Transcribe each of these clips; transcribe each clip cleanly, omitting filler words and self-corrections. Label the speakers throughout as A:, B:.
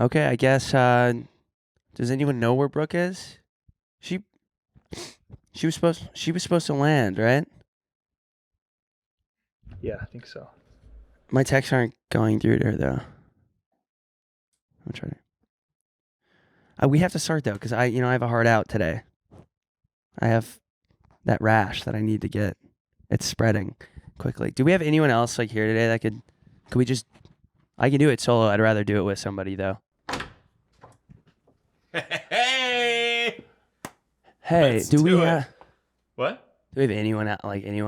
A: Okay, I guess. Does anyone know where Brooke is? She was supposed to land, right?
B: Yeah, I think so.
A: My texts aren't going through there though. I'm trying to. We have to start though, because I have a hard out today. I have that rash that I need to get. It's spreading quickly. Do we have anyone else like here today that could we just? I can do it solo. I'd rather do it with somebody though.
C: Hey.
A: Hey, do we have?
C: What?
A: Do we have anyone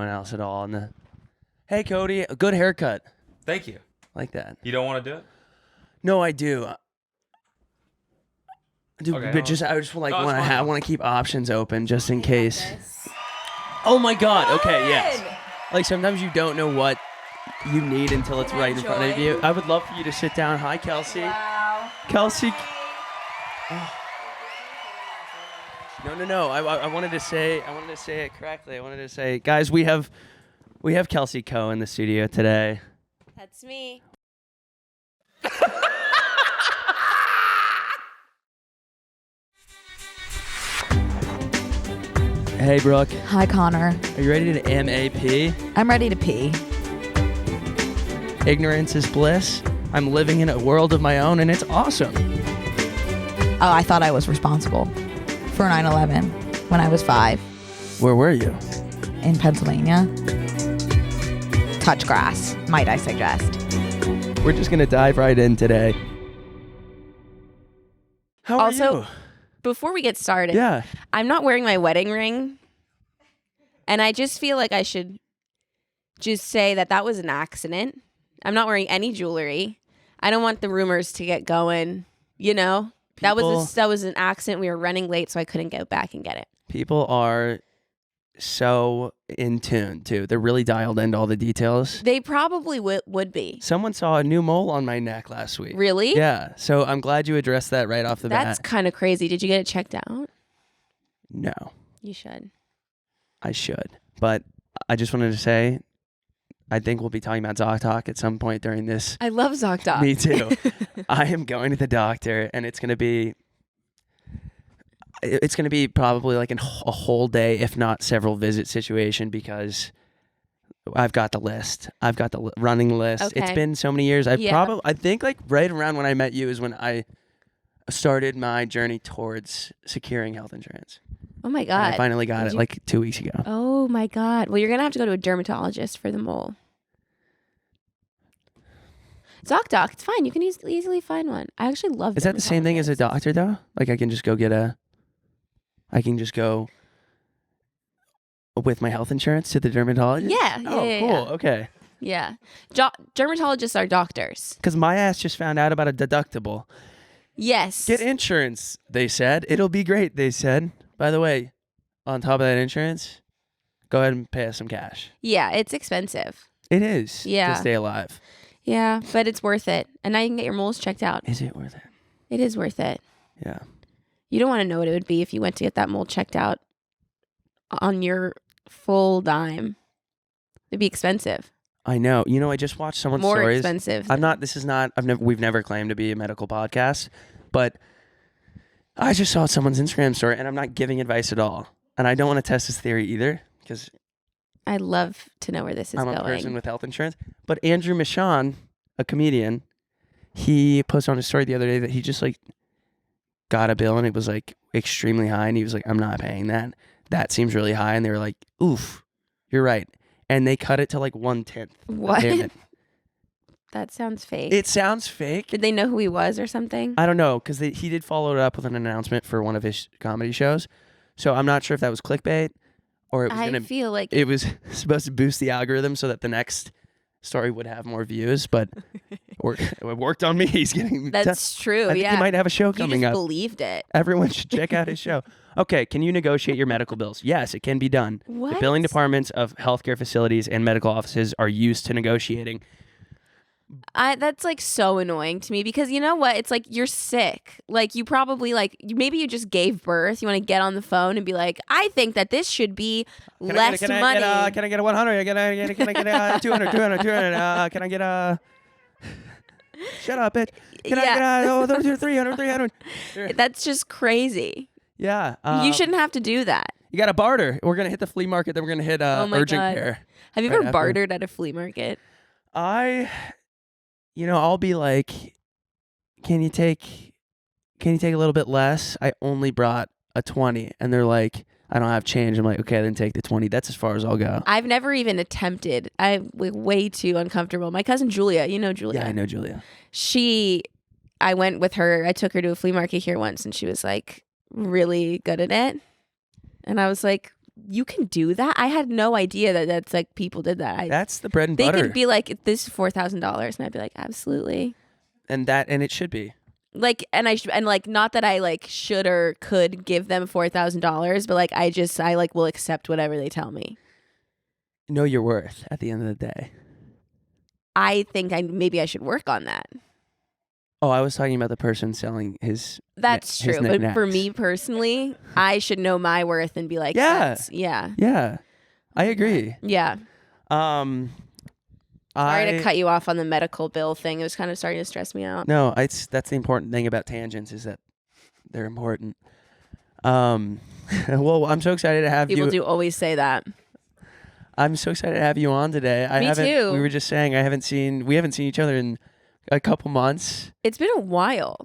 A: else at all in the? Hey, Cody, a good haircut.
C: Thank you.
A: Like that.
C: You don't want to do it?
A: No, I do.
C: Okay,
A: but I just like want to keep options open just in case.
D: Oh my God. Okay, yes.
A: Like sometimes you don't know what you need until it's right in front of you. I would love for you to sit down. Hi, Kelsey.
D: Wow.
A: Kelsey. Oh. No. I wanted to say it correctly. I wanted to say, guys, we have Kelsey Coe in the studio today.
D: That's me.
A: Hey, Brooke.
E: Hi, Connor.
A: Are you ready to MAP?
E: I'm ready to pee.
A: Ignorance is bliss. I'm living in a world of my own, and it's awesome.
E: Oh, I thought I was responsible for 9/11 when I was 5
A: Where were you?
E: in Pennsylvania. Touch grass, might I suggest.
A: We're just going to dive right in today. How are you?
D: Before we get started,
A: Yeah.
D: I'm not wearing my wedding ring. And I just feel like I should just say that was an accident. I'm not wearing any jewelry. I don't want the rumors to get going, you know? That was an accident. We were running late, so I couldn't go back and get it.
A: People are so in tune, too. They're really dialed into all the details.
D: They probably would be.
A: Someone saw a new mole on my neck last week.
D: Really?
A: Yeah. So I'm glad you addressed that right off the bat.
D: That's kind of crazy. Did you get it checked out?
A: No.
D: You should.
A: I should. But I just wanted to say, I think we'll be talking about ZocDoc at some point during this.
D: I love ZocDoc.
A: Me too. I am going to the doctor, and it's going to be probably like a whole day, if not several visit situation, because I've got the list. I've got the running list.
D: Okay.
A: It's been so many years. I think like right around when I met you is when I started my journey towards securing health insurance.
D: Oh my God.
A: And I finally got it like 2 weeks ago.
D: Oh my God. Well, you're going to have to go to a dermatologist for the mole. ZocDoc, it's fine. You can easily find one. I actually love
A: Is that the same thing as a doctor though? Like I can just go with my health insurance to the dermatologist?
D: Yeah.
A: Oh, cool.
D: Yeah.
A: Okay.
D: Yeah. Dermatologists are doctors.
A: Because my ass just found out about a deductible.
D: Yes.
A: Get insurance, they said. It'll be great, they said. By the way, on top of that insurance, go ahead and pay us some cash.
D: Yeah, it's expensive.
A: It is
D: to
A: stay alive.
D: Yeah, but it's worth it. And now you can get your moles checked out.
A: Is it worth it?
D: It is worth it.
A: Yeah.
D: You don't want to know what it would be if you went to get that mole checked out on your full dime. It'd be expensive.
A: I know. You know, I just watched someone's
D: More
A: stories.
D: expensive.
A: We've never claimed to be a medical podcast, but I just saw someone's Instagram story, and I'm not giving advice at all. And I don't want to test this theory either, because
D: I'd love to know where this is
A: I'm
D: going.
A: a person with health insurance. But Andrew Michon, a comedian, he posted on his story the other day that he just like got a bill and it was like extremely high, and he was like, I'm not paying that. That seems really high. And they were like, oof, you're right. And they cut it to like 1/10.
D: What? That sounds fake.
A: It sounds fake.
D: Did they know who he was or something?
A: I don't know, because he did follow it up with an announcement for one of his comedy shows. So I'm not sure if that was clickbait or
D: I feel like
A: it was supposed to boost the algorithm so that the next story would have more views. But it worked on me. He's getting
D: that's true.
A: I think he might have a show coming
D: you
A: up.
D: just believed it.
A: Everyone should check out his show. Okay, can you negotiate your medical bills? Yes, it can be done.
D: What?
A: The billing departments of healthcare facilities and medical offices are used to negotiating.
D: That's like so annoying to me, because you know what? It's like you're sick. Like you probably maybe you just gave birth. You want to get on the phone and be like, I think that this should be less money.
A: Can I get a 100? Can I get a 200? Can I get a... Shut up, bitch. Can I
D: Yeah.
A: get out? Oh, those are 300, 300.
D: That's just crazy.
A: Yeah.
D: You shouldn't have to do that.
A: You got to barter. We're going to hit the flea market. Then we're going to hit
D: Oh my
A: urgent
D: God.
A: care.
D: Have you
A: Right
D: ever
A: after.
D: bartered at a flea market?
A: I'll be like, can you take a little bit less? I only brought a 20. And they're like, I don't have change. I'm like, okay, then take the 20. That's as far as I'll go.
D: I've never even attempted. I'm way too uncomfortable. My cousin Julia, you know Julia.
A: Yeah, I know Julia.
D: I went with her. I took her to a flea market here once, and she was like really good at it. And I was like, you can do that? I had no idea that that's like people did that.
A: That's the bread and
D: They
A: butter.
D: could be like, this is $4,000, and I'd be like, absolutely.
A: And it should be.
D: Like, and like, not that I like should or could give them $4,000, but like, I like will accept whatever they tell me.
A: Know your worth at the end of the day.
D: I think maybe I should work on that.
A: Oh, I was talking about the person selling his.
D: That's
A: his
D: true. But for
A: knickknacks.
D: me personally, I should know my worth and be like,
A: Yeah.
D: Yeah.
A: Yeah, I agree.
D: Yeah.
A: Sorry
D: Sorry to cut you off on the medical bill thing. It was kind of starting to stress me out.
A: No, that's the important thing about tangents is that they're important. Well, I'm so excited to have
D: People
A: you.
D: do always say that.
A: I'm so excited to have you on today.
D: Me too.
A: We were just saying we haven't seen each other in a couple months.
D: It's been a while.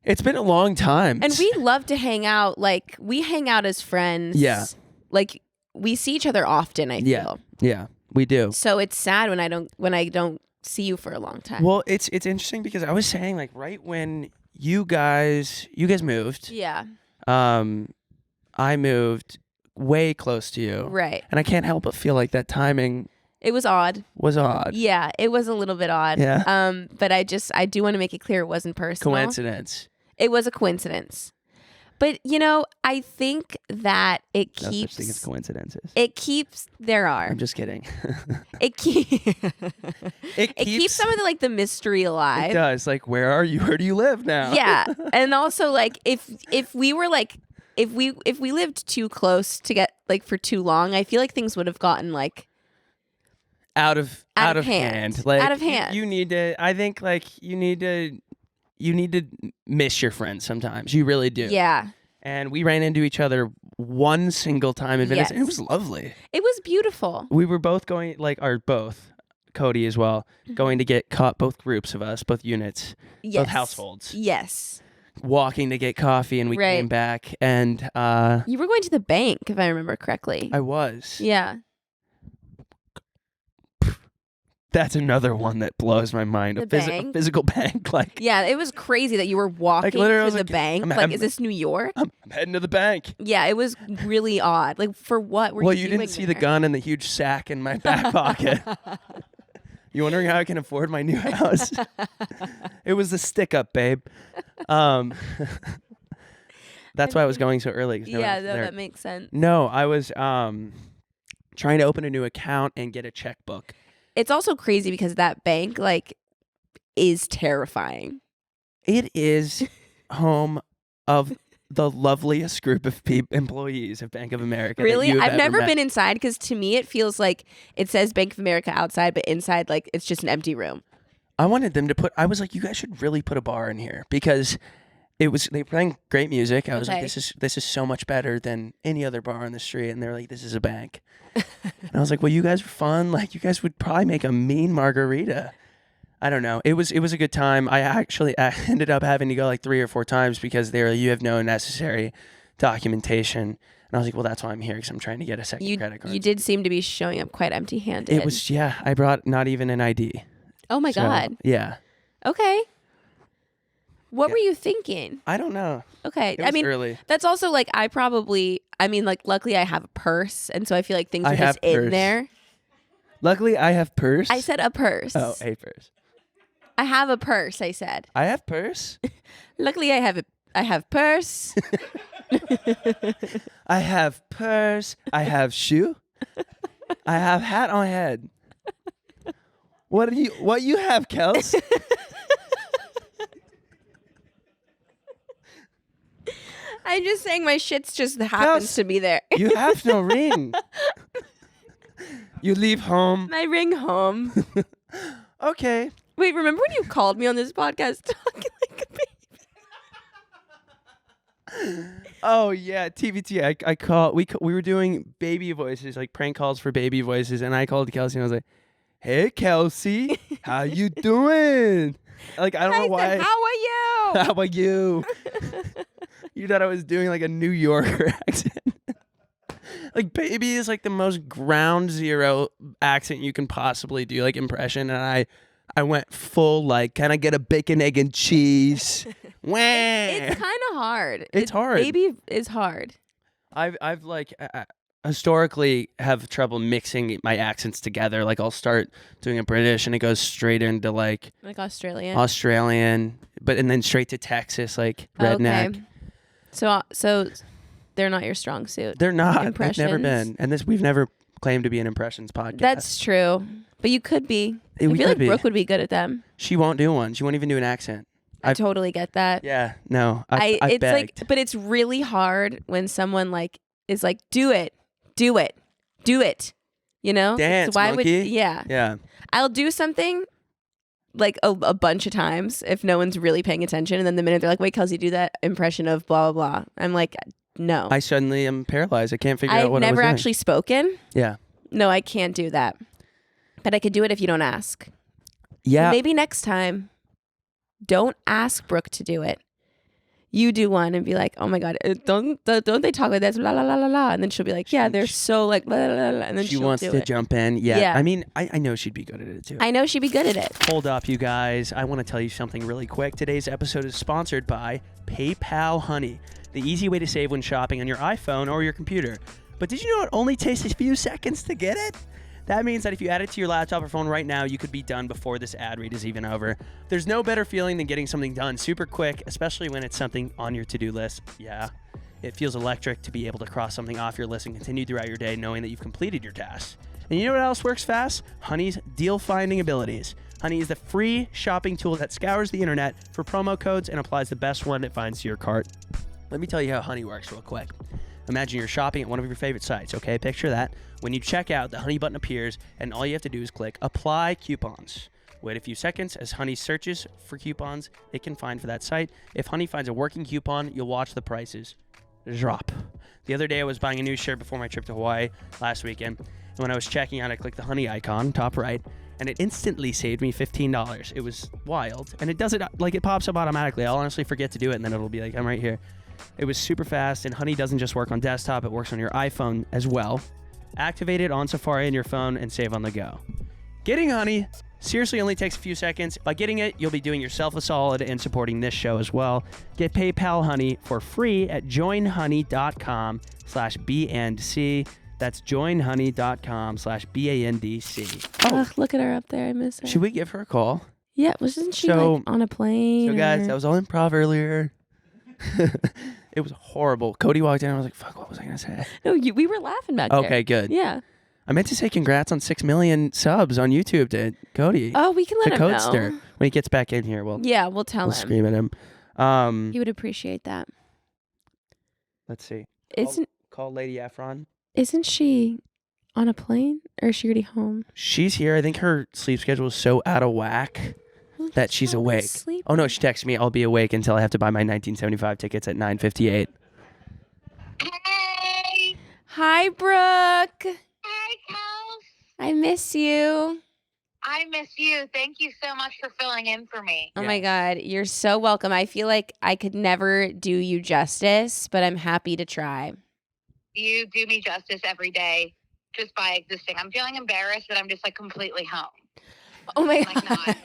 A: It's been a long time.
D: And we love to hang out. Like, we hang out as friends.
A: Yeah.
D: Like, we see each other often, I feel.
A: Yeah, we do.
D: So it's sad when I don't see you for a long time.
A: Well, it's interesting because I was saying like right when you guys moved,
D: Yeah.
A: I moved way close to you.
D: Right.
A: And I can't help but feel like that timing
D: It was odd.
A: was odd.
D: Yeah, it was a little bit odd.
A: Yeah.
D: But I do want to make it clear it wasn't personal.
A: Coincidence.
D: It was a coincidence. But, I think that it
A: No
D: keeps...
A: such thing as coincidences.
D: There are.
A: I'm just kidding.
D: It keeps some of the mystery alive.
A: It does. Like, where are you? Where do you live now?
D: Yeah. And also, like, if we were like... If we lived too close to get for too long, I feel like things would have gotten
A: out of hand. Like,
D: out of hand.
A: You need to. I think you need to miss your friends sometimes. You really do.
D: Yeah.
A: And we ran into each other one single time in Venice,
D: Yes.
A: and it was lovely.
D: It was beautiful.
A: We were both going, Cody as well, going to get caught. Both groups of us, both units,
D: Yes.
A: both households,
D: Yes.
A: walking to get coffee, and we
D: Right.
A: came back, and
D: You were going to the bank, if I remember correctly.
A: I was.
D: Yeah.
A: That's another one that blows my mind.
D: The
A: A
D: bank?
A: physical bank,
D: Yeah, it was crazy that you were walking
A: literally, I
D: to
A: was
D: the
A: like,
D: bank.
A: I'm-
D: Is this New York?
A: I'm heading to the bank.
D: Yeah, it was really odd. Like, for what were
A: Well,
D: you
A: you
D: doing
A: didn't see the
D: there?
A: gun and the huge sack in my back pocket. You wondering how I can afford my new house? It was the stick up, babe. That's why I was going so early. 'Cause no one
D: Yeah,
A: was
D: no,
A: there.
D: that makes sense.
A: No, I was trying to open a new account and get a checkbook.
D: It's also crazy because that bank, is terrifying.
A: It is home of the loveliest group of employees of Bank of America. that
D: Really?
A: you have
D: I've
A: ever
D: never
A: met.
D: been inside because to me it feels like it says Bank of America outside, but inside, it's just an empty room.
A: I wanted them to I was like, you guys should really put a bar in here because they were playing great music. I was like,
D: Okay.
A: this is so much better than any other bar on the street. And they're like, this is a bank. And I was like, well, you guys are fun. Like, you guys would probably make a mean margarita. I don't know. It was a good time. I ended up having to go 3 or 4 times because they were like, you have no necessary documentation. And I was like, well, that's why I'm here because I'm trying to get a second credit card.
D: You did seem to be showing up quite empty-handed.
A: It was, I brought not even an ID.
D: Oh my
A: So,
D: God.
A: Yeah.
D: Okay. What
A: Yeah.
D: were you thinking?
A: I don't know.
D: Okay.
A: It was
D: I mean,
A: early.
D: that's also luckily I have a purse. And so I feel like things
A: I
D: are just
A: have
D: in
A: purse.
D: there.
A: Luckily, I have purse.
D: I said a purse.
A: Oh, a purse.
D: I have a purse, I said.
A: I have purse.
D: Luckily, I have purse.
A: I have purse. I have shoe. I have hat on head. What you have, Kels?
D: I'm just saying my shit's just happens to be there.
A: You have no ring. You leave home.
D: My ring home.
A: Okay.
D: Wait, remember when you called me on this podcast talking like a baby?
A: Oh yeah, TBT. I call. We were doing baby voices, like prank calls for baby voices, and I called Kelsey and I was like, "Hey Kelsey, how you doing?" Like I don't know why.
D: Said, how are you?
A: How about you? You thought I was doing like a New Yorker accent. Like baby is like the most ground zero accent you can possibly do, like impression, and I went full like, can I get a bacon, egg, and cheese? Wah.
D: It's kind of hard.
A: It's hard.
D: Baby is hard.
A: I've like historically have trouble mixing my accents together. Like I'll start doing a British and it goes straight into like Australian, and then straight to Texas, like redneck.
D: Okay. So they're not your strong suit.
A: They're not. They've never
D: Impressions.
A: been. And we've never claimed to be an impressions podcast.
D: That's true. But you could be.
A: We
D: I feel
A: could
D: like
A: be.
D: Brooke would be good at them.
A: She won't do one. She won't even do an accent.
D: I totally get that.
A: Yeah, no. I
D: it's
A: begged.
D: like, but it's really hard when someone like is like, do it. You know?
A: Dance,
D: so why
A: monkey.
D: would yeah.
A: Yeah.
D: I'll do something like a bunch of times if no one's really paying attention, and then the minute they're like, wait, Kelsey, do that impression of blah blah blah. I'm like, no.
A: I suddenly am paralyzed. I can't figure out
D: I've
A: what I was
D: never
A: doing.
D: actually spoken.
A: Yeah.
D: No, I can't do that. But I could do it if you don't ask.
A: Yeah.
D: Maybe next time, don't ask Brooke to do it. You do one and be like, oh my God, don't they talk like this, la la la la la. And then she'll be like, yeah, they're so like, la la la la. And then
A: she
D: she'll
A: wants
D: do
A: to
D: it.
A: jump in. Yeah.
D: Yeah.
A: I mean, I know she'd be good at it too.
D: I know she'd be good at it.
A: Hold up, you guys. I want to tell you something really quick. Today's episode is sponsored by PayPal Honey, the easy way to save when shopping on your iPhone or your computer. But did you know it only takes a few seconds to get it? That means that if you add it to your laptop or phone right now, you could be done before this ad read is even over. There's no better feeling than getting something done super quick, especially when it's something on your to-do list. Yeah, it feels electric to be able to cross something off your list and continue throughout your day knowing that you've completed your tasks. And you know what else works fast? Honey's deal-finding abilities. Honey is the free shopping tool that scours the internet for promo codes and applies the best one it finds to your cart. Let me tell you how Honey works real quick. Imagine you're shopping at one of your favorite sites, okay? Picture that. When you check out, the Honey button appears, and all you have to do is click Apply Coupons. Wait a few seconds as Honey searches for coupons it can find for that site. If Honey finds a working coupon, you'll watch the prices drop. The other day, I was buying a new shirt before my trip to Hawaii last weekend, and when I was checking out, I clicked the Honey icon, top right, and it instantly saved me $15. It was wild, and it does it like it pops up automatically. I'll honestly forget to do it, and then it'll be like, I'm right here. It was super fast, and Honey doesn't just work on desktop, it works on your iPhone as well. Activate it on Safari on your phone and save on the go. Getting Honey seriously only takes a few seconds. By getting it, you'll be doing yourself a solid and supporting this show as well. Get PayPal Honey for free at joinhoney.com/B&C. That's joinhoney.com/BANDC.
D: Ugh, look at her up there. I miss her.
A: Should we give her a call?
D: Yeah, wasn't she
A: So-
D: like on a plane?
A: So guys,
D: or-
A: that was all improv earlier. It was horrible. Cody walked in and I was like, fuck, what was I going to say?
D: No, we were laughing back there.
A: Okay, good.
D: Yeah.
A: I meant to say congrats on 6 million subs on YouTube to Cody.
D: Oh, we can let
A: to
D: him
A: Codester.
D: know.
A: When he gets back in here, we'll
D: Yeah, we'll tell
A: we'll
D: him.
A: scream at him.
D: He would appreciate that.
A: Let's see. Call Lady Efron.
D: Isn't she on a plane or is she already home?
A: She's here. I think her sleep schedule is so out of whack that she's awake. Oh no, she texted me. I'll be awake until I have to buy my 1975 tickets at 9:58.
B: Hey!
D: Hi, Brooke.
B: Hi, Kels.
D: I miss you.
B: I miss you. Thank you so much for filling in for me.
D: Oh my God, you're so welcome. I feel like I could never do you justice, but I'm happy to try.
B: You do me justice every day just by existing. I'm feeling embarrassed that I'm just like completely home
D: Oh my
B: Like
D: God.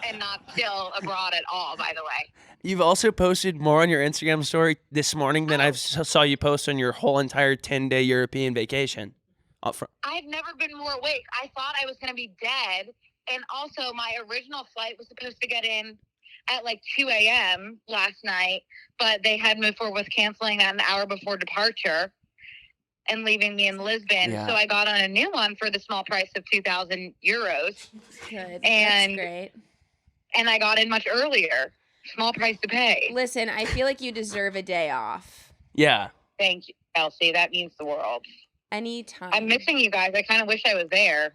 B: and not still abroad at all, by the way.
A: You've also posted more on your Instagram story this morning than I saw you post on your whole entire 10-day European vacation.
B: I've never been more awake. I thought I was going to be dead. And also, my original flight was supposed to get in at like 2 a.m. last night, but they had moved forward with canceling that an hour before departure and leaving me in Lisbon.
A: Yeah.
B: So I got on a new one for the small price of 2,000 euros.
D: Good.
B: And-
D: That's great.
B: And I got in much earlier. Small price to pay.
D: Listen, I feel like you deserve a day off.
A: Yeah.
B: Thank you, Kelsey. That means the world.
D: Anytime.
B: I'm missing you guys. I kind of wish I was there.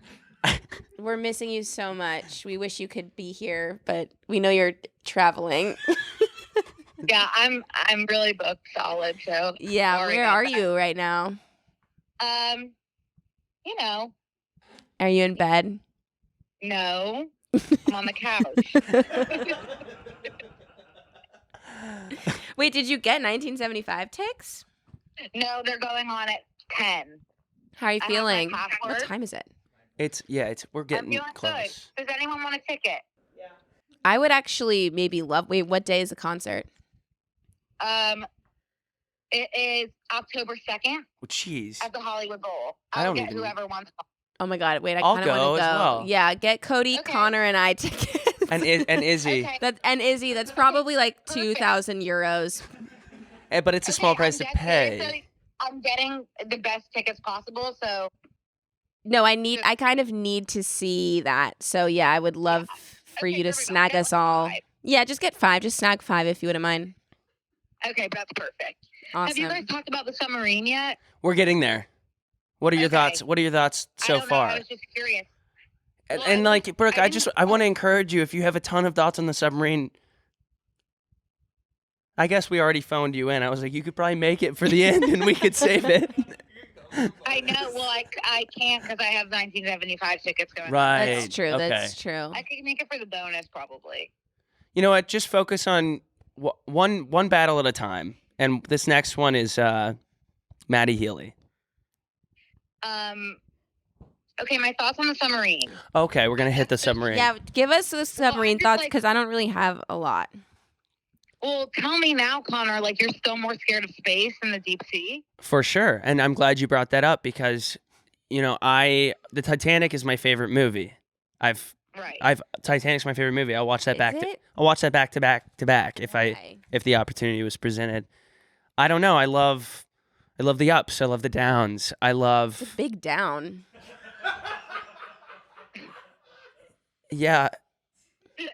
D: We're missing you so much. We wish you could be here, but we know you're traveling.
B: Yeah, I'm really booked solid. So
D: Yeah,
B: sorry
D: where
B: about
D: are
B: that.
D: you right now?
B: You know,
D: Are you in bed?
B: no, I'm on the couch.
D: Wait, did you get 1975 ticks?
B: No, they're going on at 10.
D: How are you
B: I have my
D: feeling? What
B: password.
D: time is it?
A: We're
B: I'm
A: getting
B: feeling
A: close.
B: good. Does anyone want a ticket?
D: I would actually maybe love. Wait, what day is the concert?
B: It is October 2nd
A: Oh, jeez.
B: at the Hollywood Bowl.
A: I
B: I'll
A: don't
B: get
A: even-
B: whoever wants.
D: Oh my god! Wait, I
A: I'll
D: kind of want
A: go
D: to
A: as
D: go.
A: well.
D: Yeah, get Cody,
B: Okay.
D: Connor, and I tickets.
A: And Izzy.
B: Okay.
D: And Izzy, that's probably like
B: Perfect.
D: 2,000 euros.
A: But it's a small price to pay.
B: seriously, I'm getting the best tickets possible, so
D: No, I kind of need to see that. So yeah, I would love for
B: Okay,
D: you to
B: perfect.
D: snag
B: I'll
D: us
B: get
D: all.
B: 5.
D: Yeah, just get 5. Just snag 5 if you wouldn't mind.
B: okay, that's perfect.
D: Awesome.
B: Have you guys talked about the submarine yet?
A: We're getting there. What are your
B: Okay.
A: thoughts? What are your thoughts
B: I
A: so
B: don't know.
A: far?
B: I was just curious.
A: And,
B: Well,
A: and like Brooke,
B: I
A: I want to encourage you. If you have a ton of thoughts on the submarine, I guess we already phoned you in. I was like, you could probably make it for the end, and we could save it.
B: I know. Well, I can't because I have 1975 tickets going.
A: Right.
D: That's true.
A: Okay.
D: That's true.
B: I could make it for the bonus probably.
A: You know what? Just focus on one battle at a time. And this next one is Maddie Healy.
B: Okay, my thoughts on the submarine.
A: Okay, we're gonna hit the submarine.
D: Yeah, give us the submarine
B: just
D: thoughts
B: like-
D: because I don't really have a lot.
B: Well, tell me now, Connor. Like you're still more scared of space than the deep sea.
A: For sure. And I'm glad you brought that up because, you know, the Titanic is my favorite movie.
B: Right.
A: Titanic's my favorite movie. I'll watch that
D: Is
A: back.
D: it?
A: I'll watch that back to back to back
D: Okay.
A: if the opportunity was presented. I don't know. I love the ups. I love the downs. I
D: It's a
A: love
D: big down.
A: yeah,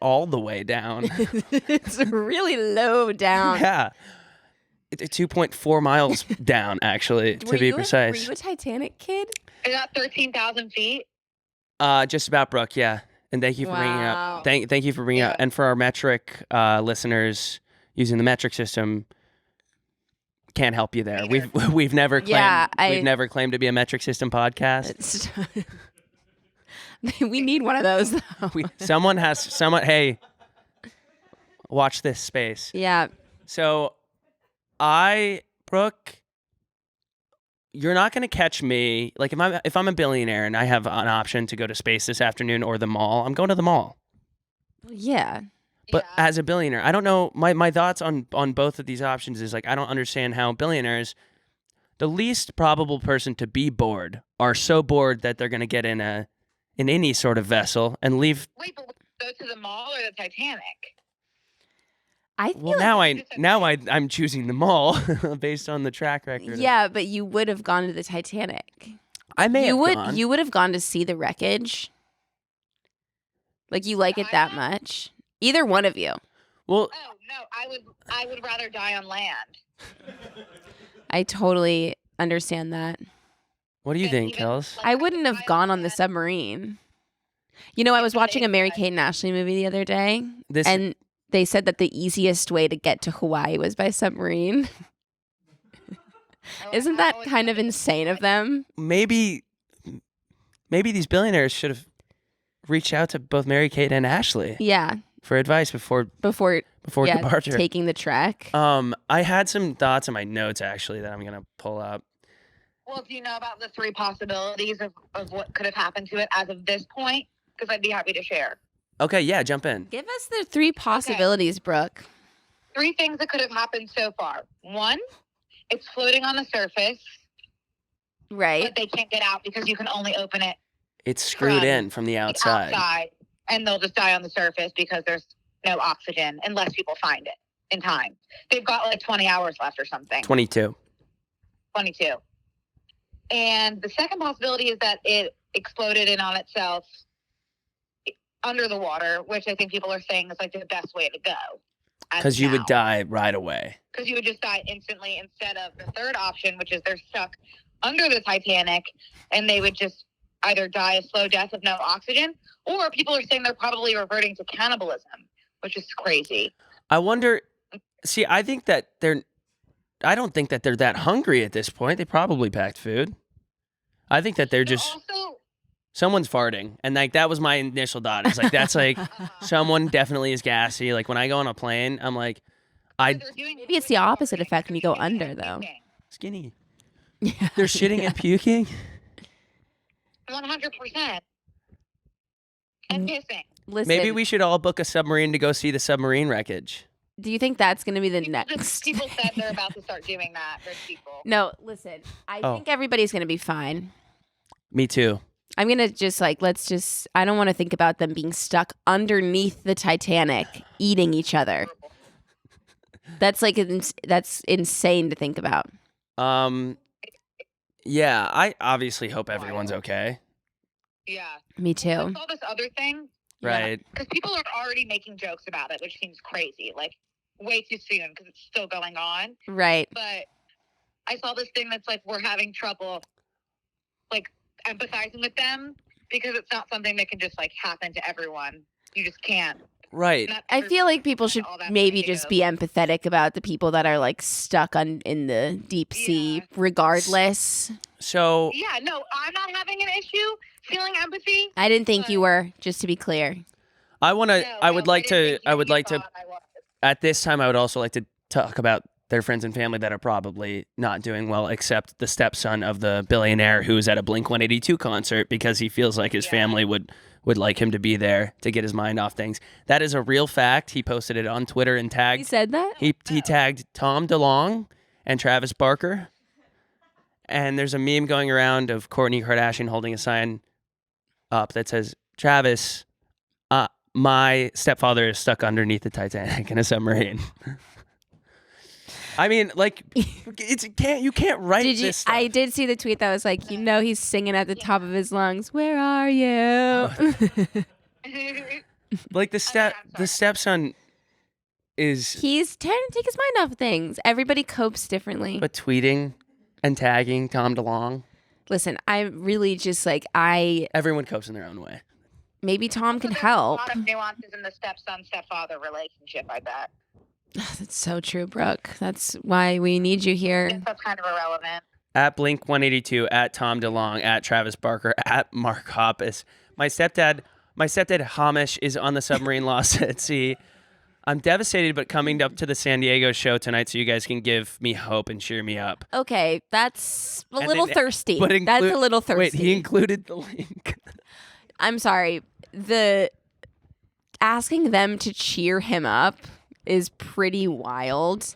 A: all the way down.
D: It's really low down.
A: Yeah, it's 2.4 miles down actually to be precise.
D: Were you a Titanic kid?
B: Is that 13,000 feet?
A: Just about Brooke, yeah. And thank you for bringing it
D: Wow.
A: up. Thank you for bringing it up.
B: Yeah.
A: And for our metric listeners using the metric system, can't help you there. We've never claimed
D: Yeah,
A: we've never claimed to be a metric system podcast.
D: It's we need one of those though.
A: Someone hey, watch this space.
D: Yeah.
A: So Brooke, you're not going to catch me. Like if I'm a billionaire and I have an option to go to space this afternoon or the mall, I'm going to the mall.
D: Yeah.
A: But
B: Yeah.
A: as a billionaire, I don't know. My thoughts on both of these options is like I don't understand how billionaires, the least probable person to be bored, are so bored that they're going to get in any sort of vessel and leave.
B: Wait, but go to the mall or the Titanic?
D: I feel
A: Well, I'm choosing the mall based on the track record.
D: yeah, but you would have gone to the Titanic.
A: I may have
D: You
A: gone.
D: would have gone to see the wreckage. Like you like it that much. Either one of you.
A: Well,
B: Oh no, I would rather die on land.
D: I totally understand that.
A: what do you
B: And
A: think,
B: even,
A: Kels?
B: like,
D: I wouldn't have
B: die
D: gone on the
B: land.
D: submarine. You know, I was watching a Mary Kate and Ashley movie the other day,
A: This
D: and they said that the easiest way to get to Hawaii was by submarine.
B: Oh,
D: Isn't that kind of insane of them?
A: maybe these billionaires should have reached out to both Mary Kate and Ashley
D: Yeah,
A: for advice before
D: before yeah,
A: departure.
D: taking the trek.
A: I had some thoughts in my notes actually that I'm gonna pull up.
B: Well, do you know about the 3 possibilities of what could have happened to it as of this point? Because I'd be happy to share.
A: Okay, yeah, jump in.
D: Give us the 3 possibilities, Brooke.
B: 3 things that could have happened so far. 1, it's floating on the surface,
D: Right?
B: but they can't get out because you can only open it
A: It's screwed
B: From
A: in from the
B: the
A: outside.
B: outside, and they'll just die on the surface because there's no oxygen unless people find it in time. They've got like 20 hours left or something.
A: 22.
B: 22. And the second possibility is that it exploded in on itself under the water, which I think people are saying is like the best way to go.
A: Because you would die right away.
B: Because you would just die instantly instead of the third option, which is they're stuck under the Titanic and they would just either die a slow death of no oxygen, or people are saying they're probably reverting to cannibalism, which is crazy.
A: I wonder. See, I don't think that they're that hungry at this point. They probably packed food. I think that they're just
B: Also,
A: someone's farting, and like that was my initial thought. It's like that's like someone definitely is gassy. Like when I go on a plane, I'm like,
B: they're doing
D: Maybe it's the opposite
B: recording,
D: effect when you go
B: they're
D: under,
B: shitting and
D: though.
B: puking.
A: skinny.
D: Yeah.
A: They're shitting and puking.
B: 100%. And pissing.
D: Listen,
A: Maybe we should all book a submarine to go see the submarine wreckage.
D: do you think that's going to be the
B: People
D: next?
B: said they're about to start doing that. There's people.
D: No, listen. I
A: Oh.
D: think everybody's going to be fine.
A: Me too.
D: I'm going to just I don't want to think about them being stuck underneath the Titanic eating each other. That's that's insane to think about.
A: Yeah, I obviously hope everyone's okay.
B: Yeah.
D: Me
B: I
D: too.
B: saw this other thing
A: Right.
B: because people are already making jokes about it, which seems crazy. Like, way too soon because it's still going on.
D: Right.
B: But I saw this thing that's like, we're having trouble, like, empathizing with them because it's not something that can just, like, happen to everyone. You just can't.
A: Right.
B: Not
D: I feel like people should
B: all that
D: maybe
B: negative.
D: just be empathetic about the people that are like stuck in the deep sea,
B: Yeah.
D: regardless.
A: So
B: Yeah, no, I'm not having an issue feeling empathy.
D: I didn't think you
B: But-
D: were, just to be clear.
A: I want to.
B: No,
A: I would
B: no,
A: like
B: didn't
A: to.
B: think
A: I
B: you
A: would like to.
B: thought I was.
A: At this time, I would also like to talk about their friends and family that are probably not doing well, except the stepson of the billionaire who's at a Blink-182 concert because he feels like his
B: Yeah.
A: family would like him to be there to get his mind off things. That is a real fact. He posted it on Twitter and
D: You
A: tagged.
D: said that?
A: He tagged Tom DeLonge and Travis Barker. And there's a meme going around of Kourtney Kardashian holding a sign up that says, "Travis, my stepfather is stuck underneath the Titanic in a submarine." I mean, like, you can't write
D: Did you?
A: this stuff.
D: I did see the tweet that was like, he's singing at the top of his lungs. Where are you?
A: Like the
B: I'm sorry.
A: stepson is
D: He's trying to take his mind off things. Everybody copes differently.
A: but tweeting and tagging Tom DeLonge.
D: Listen, I really just
A: Everyone copes in their own way.
D: maybe Tom can
B: There's
D: help.
B: a lot of nuances in the stepson-stepfather relationship, I bet.
D: That's so true, Brooke. That's why we need you
B: I
D: here.
B: guess that's kind of irrelevant.
A: At Blink-182, at Tom DeLonge, at Travis Barker, at Mark Hoppus. My stepdad Hamish is on the submarine lost at sea. I'm devastated, but coming up to the San Diego show tonight so you guys can give me hope and cheer me up.
D: Okay, that's a
A: And
D: little
A: then-
D: thirsty.
A: but
D: That's
A: include-
D: a little thirsty.
A: Wait, he included the link.
D: I'm sorry. The asking them to cheer him up is pretty wild.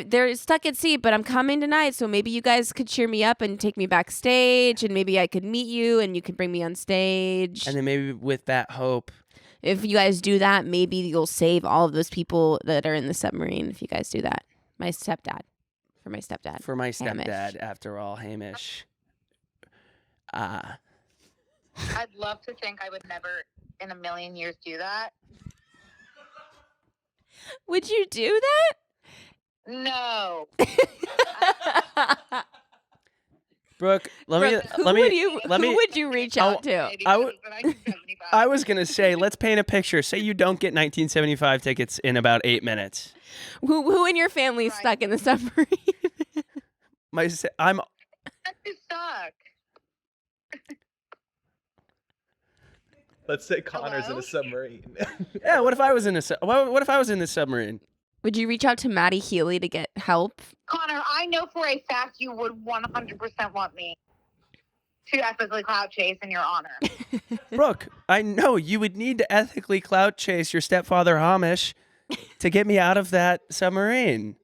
D: They're stuck at sea, but I'm coming tonight, so maybe you guys could cheer me up and take me backstage, and maybe I could meet you, and you could bring me on stage.
A: And then maybe with that hope,
D: If you guys do that, maybe you'll save all of those people that are in the submarine. If you guys do that, for my stepdad.
A: for my
D: Hamish.
A: stepdad, after all, Hamish.
B: I'd love to think I would never in a million years do that.
D: Would you do that?
B: No.
A: Brooke,
D: Who would you reach out to?
B: Maybe
A: I
B: because
A: would-
B: of the 1975.
A: I was going to say, let's paint a picture. Say you don't get 1975 tickets in about 8 minutes.
D: Who in your family is
B: Right.
D: stuck in the submarine?
A: I'm
B: That just suck.
C: Let's say Connor's in
B: Hello?
C: a submarine.
A: Yeah, what if I was in what if I was in this submarine?
D: Would you reach out to Maddie Healy to get help?
B: Connor, I know for a fact you would 100% want me to ethically clout chase in your honor.
A: Brooke, I know you would need to ethically clout chase your stepfather Hamish to get me out of that submarine.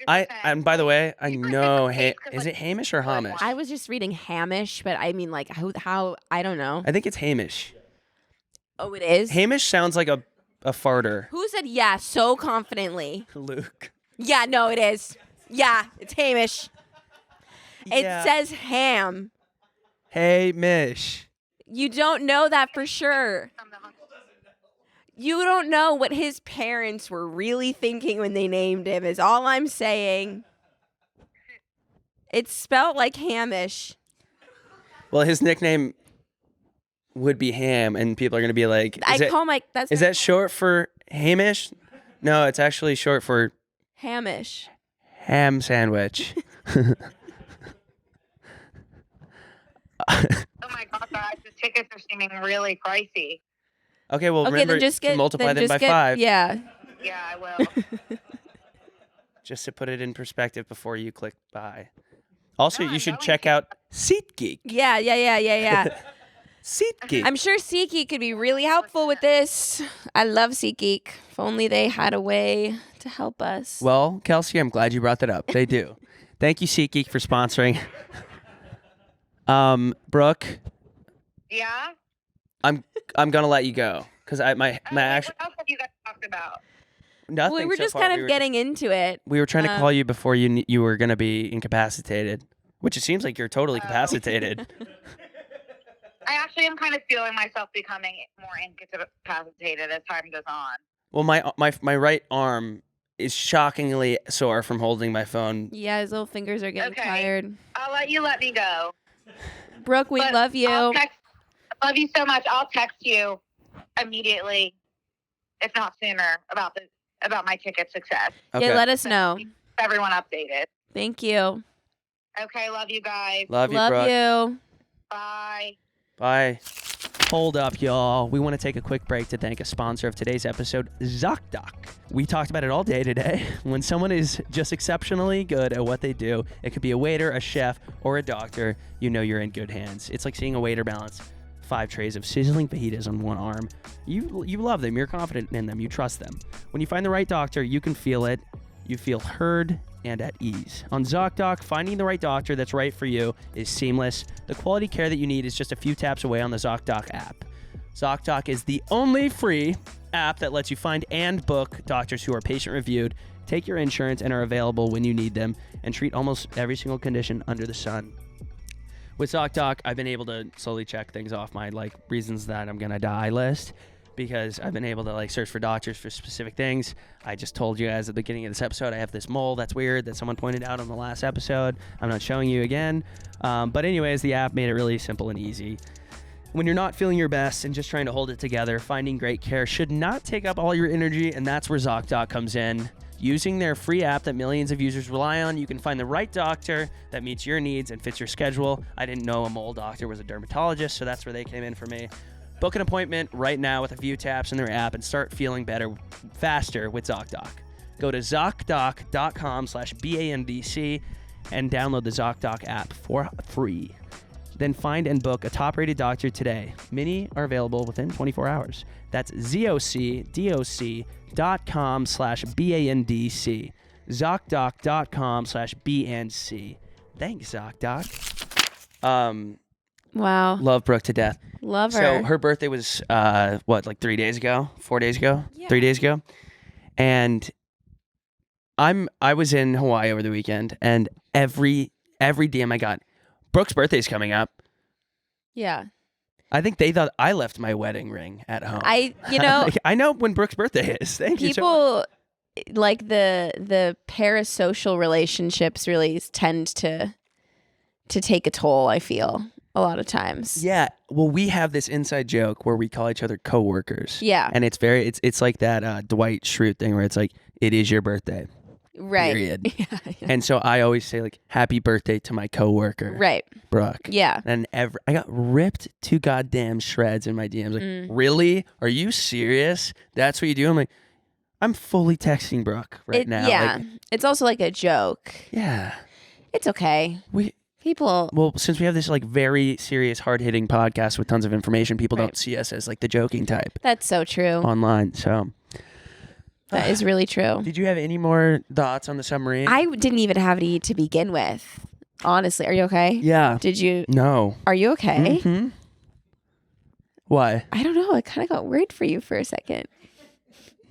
B: 100%.
A: And by the way, I
B: You
A: know
B: pretend to
A: is
B: like-
A: it Hamish or Hamish?
D: I was just reading Hamish, but I mean, like, how I don't know.
A: I think it's Hamish.
D: Oh, it is?
A: Hamish sounds like a farter.
D: Who said yeah so confidently?
A: Luke.
D: Yeah, no, it is. Yeah, it's Hamish. It
A: Yeah.
D: says ham.
A: Hey, Mish.
D: You don't know that for sure. You don't know what his parents were really thinking when they named him, is all I'm saying. It's spelled like Hamish.
A: Well, his nickname would be Ham, and people are gonna be like,
D: Is
A: that short for Hamish? No, it's actually short for
D: Hamish.
A: ham sandwich.
B: Oh my God, guys, the tickets are seeming really pricey.
A: Okay, well,
D: Okay,
A: remember
D: then just
A: to multiply them by 5.
D: Yeah.
B: Yeah, I will.
A: Just to put it in perspective before you click buy. Also,
B: No,
A: you
B: I'm
A: should
B: going
A: check
B: to.
A: out SeatGeek.
D: Yeah.
A: SeatGeek.
D: I'm sure SeatGeek could be really helpful with this. I love SeatGeek. If only they had a way to help us.
A: Well, Kelsey, I'm glad you brought that up. They do. Thank you, SeatGeek, for sponsoring. Brooke,
B: Yeah?
A: I'm gonna let you go because my
B: Okay,
A: actual
B: what else have you guys talked about?
A: nothing.
D: we were
A: so
D: just
A: far.
D: kind of getting into it.
A: We were trying to call you before you were gonna be incapacitated, which it seems like you're totally capacitated.
B: I actually am kind of feeling myself becoming more incapacitated as time goes on.
A: Well, my right arm is shockingly sore from holding my phone.
D: Yeah, his little fingers are getting
B: Okay.
D: tired.
B: I'll let me go.
D: Brooke, we
B: But
D: love you.
B: Love you so much. I'll text you immediately, if not sooner, about my ticket success.
A: Okay.
D: Yeah, let us know.
B: Keep everyone updated.
D: Thank you.
B: Okay, love you guys.
A: Love you,
D: Love
A: Brooke.
D: you.
B: Bye.
A: Bye. Hold up, y'all. We want to take a quick break to thank a sponsor of today's episode, ZocDoc. We talked about it all day today. When someone is just exceptionally good at what they do, it could be a waiter, a chef, or a doctor, you know you're in good hands. It's like seeing a waiter balance 5 trays of sizzling fajitas on one arm. You love them. You're confident in them. You trust them. When you find the right doctor, you can feel it. You feel heard and at ease. On ZocDoc, finding the right doctor that's right for you is seamless. The quality care that you need is just a few taps away on the ZocDoc app. ZocDoc is the only free app that lets you find and book doctors who are patient reviewed, take your insurance, and are available when you need them, and treat almost every single condition under the sun. With ZocDoc, I've been able to slowly check things off my reasons that I'm gonna die list, because I've been able to search for doctors for specific things. I just told you guys at the beginning of this episode, I have this mole that's weird that someone pointed out on the last episode. I'm not showing you again. But anyways, the app made it really simple and easy. When you're not feeling your best and just trying to hold it together, finding great care should not take up all your energy, and that's where ZocDoc comes in. Using their free app that millions of users rely on, you can find the right doctor that meets your needs and fits your schedule. I didn't know a mole doctor was a dermatologist, so that's where they came in for me. Book an appointment right now with a few taps in their app and start feeling better faster with ZocDoc. Go to ZocDoc.com/BANDC and download the ZocDoc app for free. Then find and book a top-rated doctor today. Many are available within 24 hours. That's ZocDoc.com/BANDC. ZocDoc.com/BNC. Thanks, ZocDoc.
D: Wow.
A: Love Brooke to death.
D: Love her.
A: So her birthday was 3 days ago, 4 days ago, 3 days ago, and I was in Hawaii over the weekend, and every DM I got, Brooke's birthday's coming up.
D: Yeah.
A: I think they thought I left my wedding ring at home.
D: I
A: I know when Brooke's birthday is. Thank you.
D: people like the parasocial relationships really tend to take a toll, I feel, a lot of times.
A: Yeah. Well, we have this inside joke where we call each other coworkers.
D: Yeah.
A: And it's like that Dwight Schrute thing where it's like, it is your birthday.
D: Right.
A: Period.
D: Yeah.
A: And so I always say happy birthday to my coworker.
D: Right.
A: Brooke.
D: Yeah.
A: And I got ripped to goddamn shreds in my DMs. Really? Are you serious? That's what you do? I'm like, I'm fully texting Brooke now.
D: Yeah. It's also like a joke.
A: Yeah.
D: It's okay. People.
A: Well, since we have this very serious, hard-hitting podcast with tons of information, people don't see us as the joking type
D: That's so true.
A: online. So
D: That is really true.
A: did you have any more thoughts on the submarine?
D: I didn't even have any to begin with. Honestly, are you okay?
A: Yeah.
D: Did you?
A: No.
D: Are you okay?
A: Mm-hmm. Why?
D: I don't know. I kind of got worried for you for a second.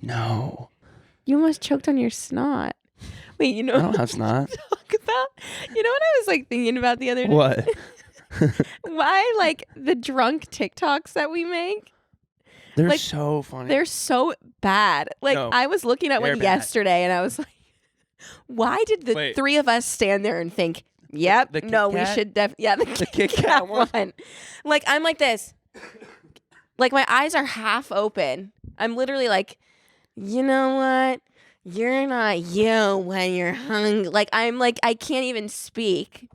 A: No.
D: You almost choked on your snot. Wait, you know
A: I don't have snot.
D: talk about? You know what I was thinking about the other day?
A: What?
D: Why the drunk TikToks that we make?
A: They're so funny.
D: They're so bad.
A: No,
D: I was looking at
A: they're
D: one
A: bad.
D: yesterday and I was like, why did the
A: Wait.
D: three of us stand there and think Yep.
A: the Kit
D: No, we
A: Kat?
D: should definitely. Yeah, the
A: Kit Kat one?
D: Like, I'm like this. Like, my eyes are half open. I'm literally like, you know what? You're not you when you're hungry. Like, I'm like, I can't even speak.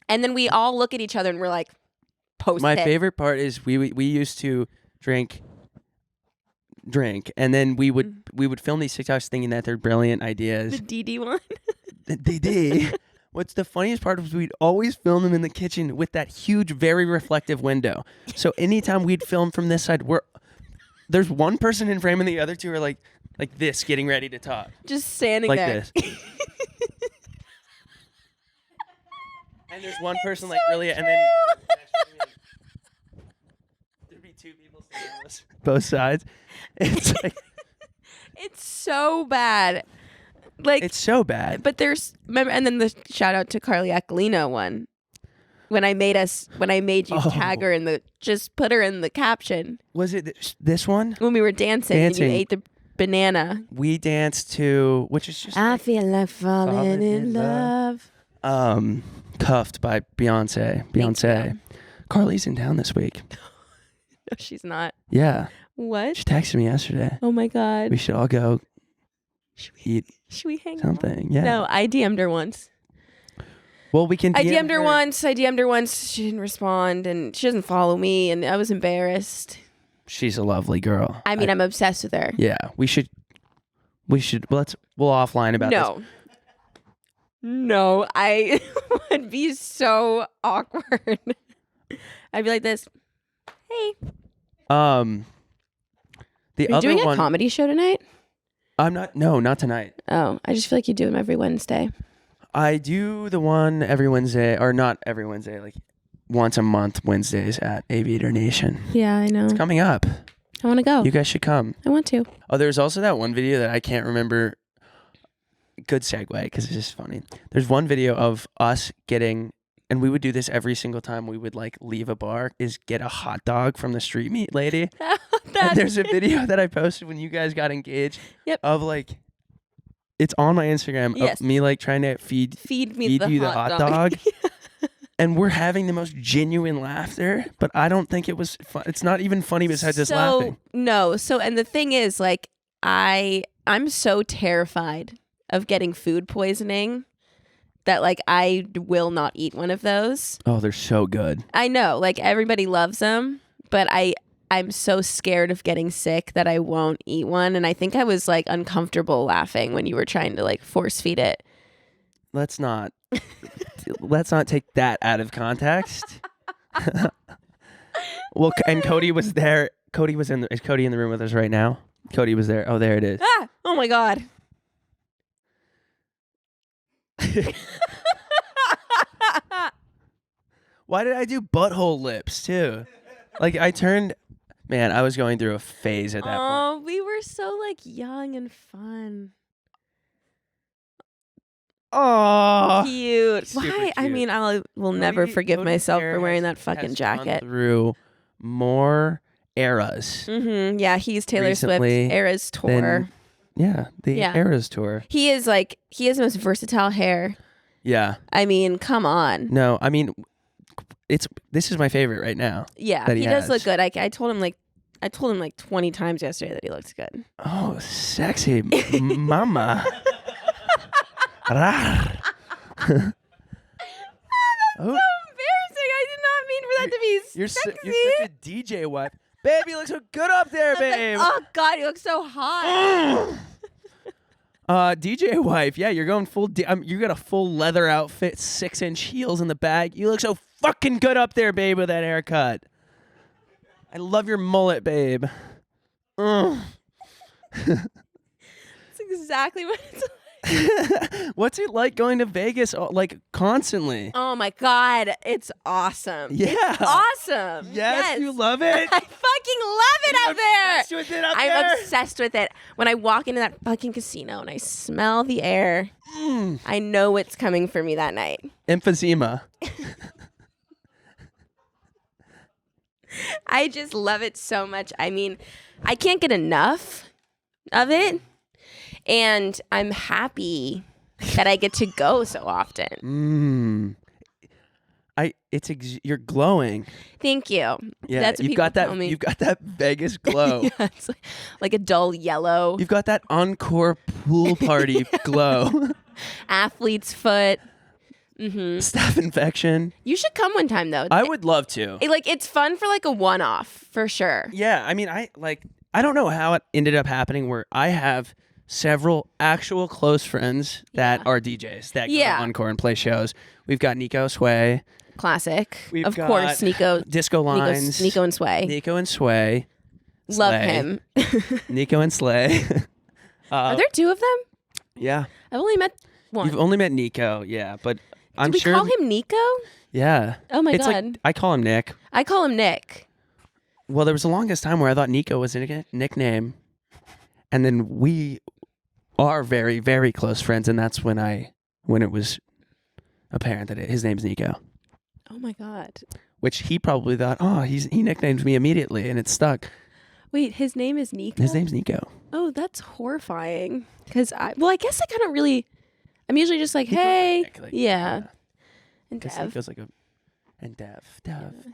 D: And then we all look at each other and we're like, post
A: My
D: it.
A: favorite part is we used to drink, and then we would film these TikToks thinking that they're brilliant ideas.
D: The DD one.
A: They did. What's the funniest part was we'd always film them in the kitchen with that huge, very reflective window. So anytime we'd film from this side, there's one person in frame and the other two are like this, getting ready to talk.
D: Just standing
A: Like
D: there.
A: this. And there's one person like really, and then there'd be two people standing on both sides. It's like
D: It's so bad. Like,
A: it's so bad.
D: but remember, and then the shout out to Carly Aquilino one. When I made you tag her just put her in the caption
A: Was it this one?
D: when we were dancing. And you ate the banana.
A: We danced to, which is just
D: I feel like falling in love.
A: Cuffed by Beyonce.
D: you.
A: Carly's in town this week.
D: No, she's not.
A: Yeah.
D: What?
A: She texted me yesterday.
D: Oh my God.
A: We should all go eat
D: Should we hang out?
A: something. Yeah.
D: No, I DM'd her once.
A: Well, we can
D: I
A: DM
D: DM'd her once. She didn't respond, and she doesn't follow me, and I was embarrassed.
A: She's a lovely girl.
D: I mean, I'm obsessed with her.
A: Yeah. We'll offline about this.
D: No, I would be so awkward. I'd be like this. Hey.
A: The
D: Are you
A: other
D: doing a
A: one,
D: comedy show tonight?
A: I'm not. No, not tonight.
D: Oh, I just feel like you do them every Wednesday.
A: I do the one every Wednesday, or not every Wednesday, like once a month Wednesdays at Aviator Nation.
D: Yeah, I know.
A: It's coming up.
D: I want to go.
A: You guys should come.
D: I want to.
A: Oh, there's also that one video that I can't remember. Good segue, because it's just funny. There's one video of us getting, and we would do this every single time we would like leave a bar, is get a hot dog from the street meat lady. And there's a video that I posted when you guys got engaged.
D: Yep.
A: Of like, it's on my Instagram
D: Yes.
A: of me like trying to feed
D: me
A: you the hot dog. And we're having the most genuine laughter, but I don't think it was fun. It's not even funny besides us laughing.
D: No. So, and the thing is, like, I'm so terrified of getting food poisoning that, like, I will not eat one of those.
A: Oh, they're so good.
D: I know, like, everybody loves them, but I'm so scared of getting sick that I won't eat one. And I think I was, like, uncomfortable laughing when you were trying to, like, force feed it.
A: Let's not take that out of context. Well, and Cody was there. Is Cody in the room with us right now? Cody was there. Oh, there it is.
D: Ah! Oh my God.
A: Why did I do butthole lips too? Like I was going through a phase at that point.
D: Oh, we were so like young and fun.
A: Oh,
D: Cute.
A: super
D: Why? I
A: cute.
D: mean, I will never forgive
A: Cody
D: myself
A: Air
D: for wearing
A: has-
D: that fucking
A: has gone
D: jacket.
A: through more eras.
D: Mm-hmm. Yeah, he's Taylor
A: Recently
D: Swift Eras tour.
A: Yeah, the
D: Yeah.
A: Eras tour.
D: He has the most versatile hair.
A: Yeah.
D: I mean, come on.
A: No, I mean, this is my favorite right now.
D: Yeah,
A: that
D: he
A: he
D: does look
A: has.
D: good. I told him like 20 times yesterday that he looks good.
A: Oh, sexy mama. Rar. Oh,
D: Embarrassing. I did not mean for that to be
A: you're
D: sexy.
A: you're such a DJ wife. Babe, you look so good up there,
D: I was like,
A: babe.
D: oh God, you look so hot.
A: DJ wife, yeah, you're going full. You got a full leather outfit, 6-inch heels in the bag. You look so fucking good up there, babe, with that haircut. I love your mullet, babe.
D: That's exactly what it's like.
A: What's it like going to Vegas, like constantly?
D: Oh my God, it's awesome.
A: Yeah.
D: Awesome.
A: Yes, you love it.
D: I fucking love it out there.
A: Obsessed with it up
D: I'm
A: there?
D: obsessed with it. When I walk into that fucking casino and I smell the air, I know what's coming for me that night.
A: Emphysema.
D: I just love it so much. I mean, I can't get enough of it. And I'm happy that I get to go so often.
A: You're glowing.
D: Thank you.
A: Yeah,
D: That's what
A: you've
D: people
A: got that.
D: tell me.
A: You've got that Vegas glow.
D: Yeah, it's like a dull yellow.
A: You've got that encore pool party glow.
D: Athlete's foot.
A: Staph infection.
D: You should come one time though.
A: I would love to.
D: It's fun for like a one-off for sure.
A: Yeah, I mean, I don't know how it ended up happening where I have several actual close friends that are DJs that go to Encore and play shows. We've got Nico Sway.
D: Classic.
A: We've
D: of
A: got
D: course, Nico.
A: Disco Lines.
D: Nico and Sway.
A: Nico and Sway.
D: Love
A: Slay.
D: him.
A: Nico and Slay.
D: Are there two of them?
A: Yeah.
D: I've only met one.
A: You've only met Nico, yeah, but I'm
D: Did we
A: sure.
D: call him Nico?
A: Yeah.
D: Oh my
A: it's
D: God.
A: Like, I call him Nick.
D: I call him Nick.
A: Well, there was the longest time where I thought Nico was a nickname, and then we are very, very close friends, and that's when it was apparent that his name's Nico.
D: Oh my God.
A: Which he probably thought, he nicknamed me immediately, and it stuck.
D: Wait, his name is Nico?
A: His name's Nico.
D: Oh, that's horrifying. Because I guess I kind of really, I'm usually just like, hey.
A: Nick,
D: Yeah. And
A: Because
D: Dev.
A: Nico's like and Dev.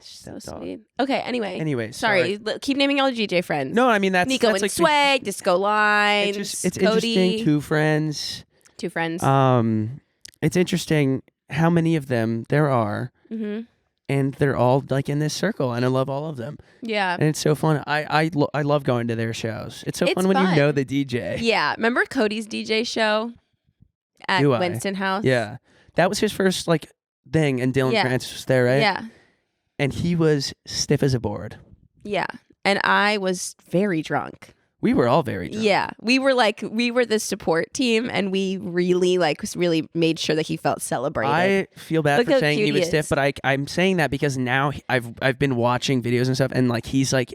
D: So
A: Dev dog.
D: sweet. Okay, anyway.
A: Sorry.
D: Keep naming all the DJ friends.
A: No, I mean, that's
D: Nico
A: that's
D: and Swag, Disco Lines,
A: It's
D: Cody.
A: interesting. Two friends.
D: Two friends.
A: It's interesting how many of them there are, and they're all like in this circle, and I love all of them.
D: Yeah.
A: And it's so fun. I love going to their shows. It's so
D: It's
A: fun when you
D: fun.
A: know the DJ.
D: Yeah. Remember Cody's DJ show at
A: Do I?
D: Winston House?
A: Yeah, that was his first like thing, and Dylan
D: Yeah.
A: Francis was there, right?
D: Yeah.
A: And he was stiff as a board.
D: Yeah. And I was very drunk.
A: We were all very drunk.
D: Yeah. We were the support team, and we really made sure that he felt celebrated.
A: I feel bad
D: Look
A: for
D: how
A: saying he
D: cute
A: was
D: he
A: stiff,
D: is.
A: but I'm saying that because now I've been watching videos and stuff, and like he's like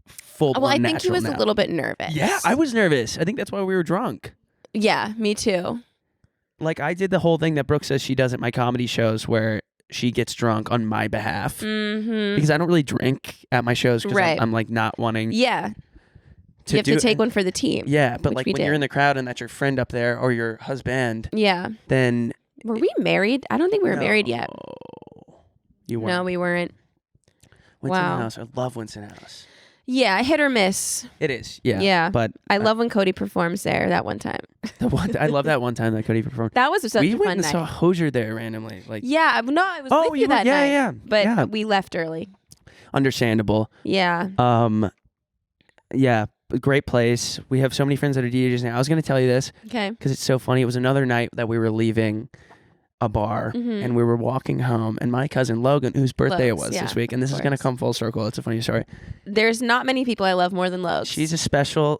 A: full.
D: Well, I think he
A: natural
D: was
A: now.
D: a little bit nervous.
A: Yeah, I was nervous. I think that's why we were drunk.
D: Yeah, me too.
A: Like I did the whole thing that Brooke says she does at my comedy shows where she gets drunk on my behalf because I don't really drink at my shows because
D: Right.
A: I'm like not wanting
D: Yeah.
A: to
D: You have
A: do
D: to take one for the team.
A: Yeah, but
D: which
A: like
D: we
A: when you're
D: did.
A: in the crowd and that's your friend up there or your husband,
D: Yeah.
A: then
D: Were we married? I don't think we were married yet.
A: You weren't.
D: No, we weren't.
A: Winston
D: Wow.
A: House. I love Winston House.
D: Yeah, hit or miss.
A: It is. Yeah.
D: Yeah.
A: But
D: I love when Cody performs there that one time.
A: I love that one time that Cody performed.
D: That was such
A: We
D: a
A: went
D: fun
A: and
D: night.
A: saw Hosier there randomly. Like
D: Yeah, no, I was
A: Oh,
D: with
A: you
D: you
A: were-
D: that
A: yeah,
D: night.
A: yeah,
D: But
A: yeah.
D: we left early.
A: understandable.
D: Yeah.
A: Yeah. Great place. We have so many friends that are DJs now. I was going to tell you this
D: Okay.
A: because it's so funny. It was another night that we were leaving a bar and we were walking home, and my cousin Logan, whose birthday it
D: Logs,
A: was
D: yeah,
A: this week, and this
D: of
A: is going to
D: course.
A: come full circle. It's a funny story.
D: There's not many people I love more than Logs.
A: She's a special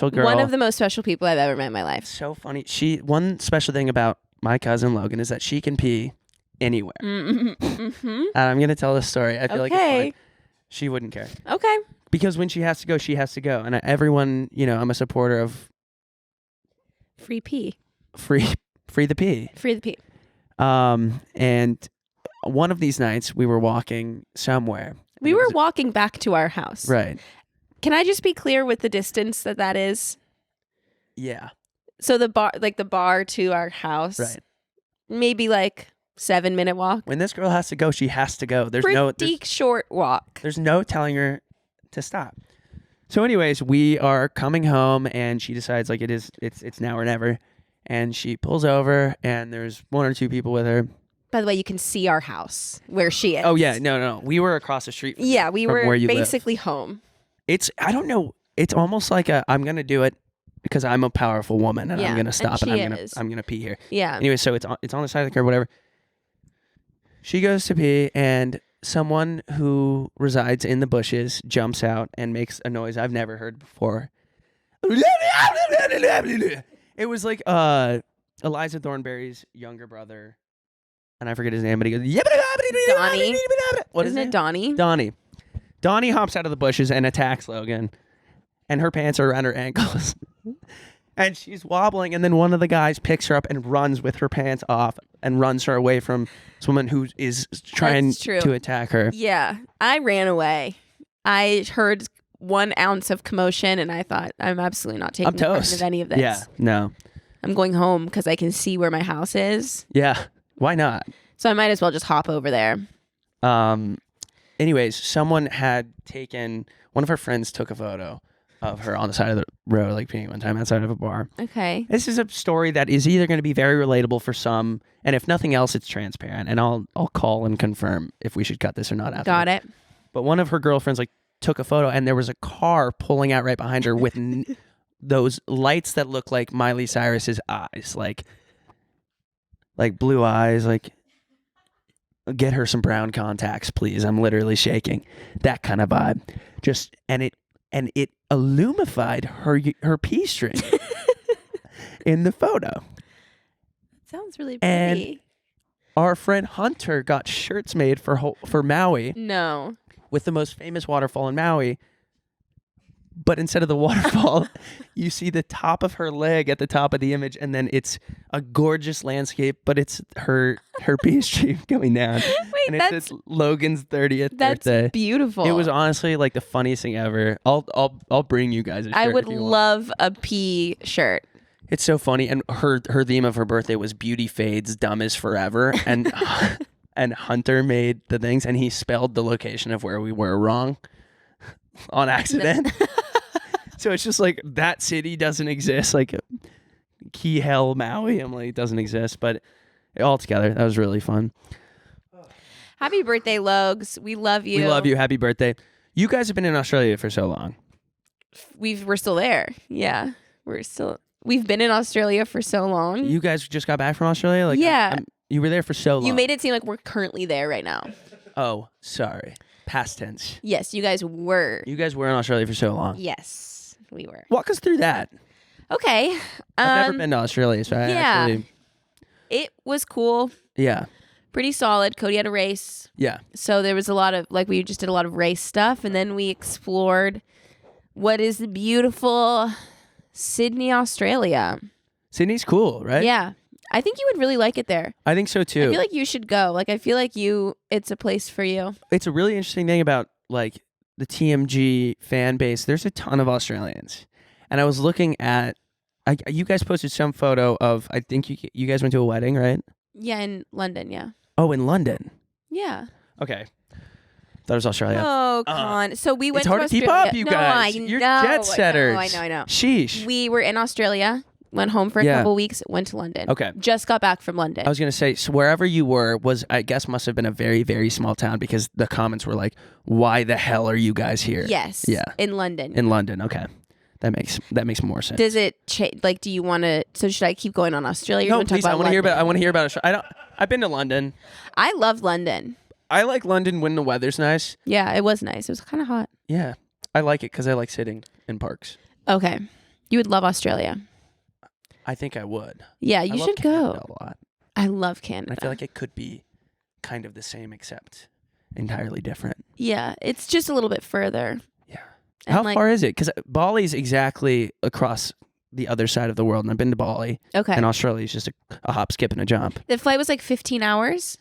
A: girl.
D: one of the most special people I've ever met in my life.
A: So funny. One special thing about my cousin Logan is that she can pee anywhere.
D: Mm-hmm.
A: And I'm going to tell this story. I feel like it's
D: Okay.
A: funny. She wouldn't care.
D: Okay.
A: Because when she has to go, she has to go. And everyone, I'm a supporter of
D: Free pee.
A: free the pee.
D: Free the pee.
A: And one of these nights we were walking somewhere.
D: We
A: It
D: were
A: was-
D: walking back to our house.
A: Right.
D: Can I just be clear with the distance that is?
A: Yeah.
D: So the bar to our house.
A: Right.
D: Maybe like 7-minute walk.
A: When this girl has to go, she has to go. There's
D: Pretty short walk.
A: there's no telling her to stop. So anyways, we are coming home and she decides like it's now or never. And she pulls over and there's one or two people with her.
D: By the way, you can see our house where she is.
A: Oh yeah, no. We were across the street.
D: Yeah, we
A: from
D: were
A: where you live.
D: basically home.
A: I don't know. It's almost like I'm gonna do it because I'm a powerful woman and
D: Yeah,
A: I'm gonna stop
D: and
A: and
D: she is.
A: I'm gonna pee here.
D: Yeah.
A: Anyway, so it's on the side of the curb, whatever. She goes to pee and someone who resides in the bushes jumps out and makes a noise I've never heard before. It was like Eliza Thornberry's younger brother, and I forget his name, but he goes
D: Donnie.
A: What is
D: Isn't it Donnie?
A: Donnie. Donnie hops out of the bushes and attacks Logan, and her pants are around her ankles. And she's wobbling, and then one of the guys picks her up and runs with her pants off and runs her away from someone who is trying
D: That's true.
A: to attack her.
D: Yeah. I ran away. I heard 1 ounce of commotion and I thought, I'm absolutely not taking
A: I'm
D: part
A: toast.
D: of any of this.
A: Yeah, no.
D: I'm going home because I can see where my house is.
A: Yeah. Why not?
D: So I might as well just hop over there.
A: Anyways, one of her friends took a photo of her on the side of the road, like peeing one time outside of a bar.
D: Okay.
A: This is a story that is either going to be very relatable for some, and if nothing else, it's transparent. And I'll call and confirm if we should cut this or not after.
D: Got it.
A: But one of her girlfriends like took a photo, and there was a car pulling out right behind her with those lights that look like Miley Cyrus's eyes, like blue eyes, like. Get her some brown contacts, please. I'm literally shaking. That kind of vibe. Just and it illumified her pee string in the photo.
D: Sounds really
A: And
D: pretty.
A: our friend Hunter got shirts made for Maui
D: No.
A: with the most famous waterfall in Maui. But instead of the waterfall, you see the top of her leg at the top of the image, and then it's a gorgeous landscape, but it's her pee stream going down.
D: Wait,
A: and it's Logan's 30th birthday.
D: That's beautiful.
A: It was honestly like the funniest thing ever. I'll bring you guys a shirt.
D: I would
A: if you want.
D: love a pee shirt.
A: It's so funny, and her theme of her birthday was beauty fades, dumb as forever, and and Hunter made the things, and he spelled the location of where we were wrong on accident. So it's just like that city doesn't exist, like Key Hell, Maui. I'm like, it doesn't exist, but all together, that was really fun.
D: Happy birthday, Logs. We love you.
A: We love you. Happy birthday. You guys have been in Australia for so long.
D: We're still there. Yeah. We've been in Australia for so long.
A: You guys just got back from Australia? Like,
D: Yeah.
A: You were there for so long.
D: You made it seem like we're currently there right now.
A: Oh, sorry. Past tense.
D: Yes, you guys were.
A: You guys were in Australia for so long.
D: Yes, we were.
A: Walk us through that.
D: Okay.
A: I've never been to Australia, so I
D: yeah.
A: actually...
D: It was cool.
A: Yeah.
D: Pretty solid. Cody had a race.
A: Yeah.
D: So there was a lot of, we just did a lot of race stuff. And then we explored what is the beautiful Sydney, Australia.
A: Sydney's cool, right?
D: Yeah. I think you would really like it there.
A: I think so too.
D: I feel like you should go. I feel like it's a place for you.
A: It's a really interesting thing about like the TMG fan base. There's a ton of Australians. And I was looking at, you guys posted some photo of, I think you guys went to a wedding, right?
D: Yeah, in London, yeah.
A: Oh, in London.
D: Yeah.
A: Okay. Thought it was Australia.
D: Oh, Con. So we went
A: it's hard
D: to
A: to keep
D: Australia.
A: up, you
D: No,
A: guys.
D: I
A: You're
D: know,
A: jet setters.
D: I know.
A: Sheesh.
D: We were in Australia, went home for a couple weeks, went to London.
A: Okay.
D: Just got back from London.
A: I was going to say, so wherever you were must have been a very, very small town because the comments were like, why the hell are you guys here?
D: Yes.
A: Yeah.
D: In London.
A: In London. Okay. That makes more sense.
D: Does it change? Do you want to? So should I keep going on Australia?
A: No, please. I want to hear about. I want to hear about Australia. I've been to London.
D: I love London.
A: I like London when the weather's nice.
D: Yeah, it was nice. It was kind of hot.
A: Yeah, I like it because I like sitting in parks.
D: Okay, you would love Australia.
A: I think I would.
D: Yeah, you
A: I love
D: should
A: Canada
D: go.
A: a lot.
D: I love Canada.
A: And I feel like it could be kind of the same except entirely different.
D: Yeah, it's just a little bit further.
A: Yeah.
D: And
A: How far is it? Because Bali's exactly across the other side of the world, and I've been to Bali.
D: Okay.
A: And Australia's just a hop, skip, and a jump.
D: The flight was 15 hours.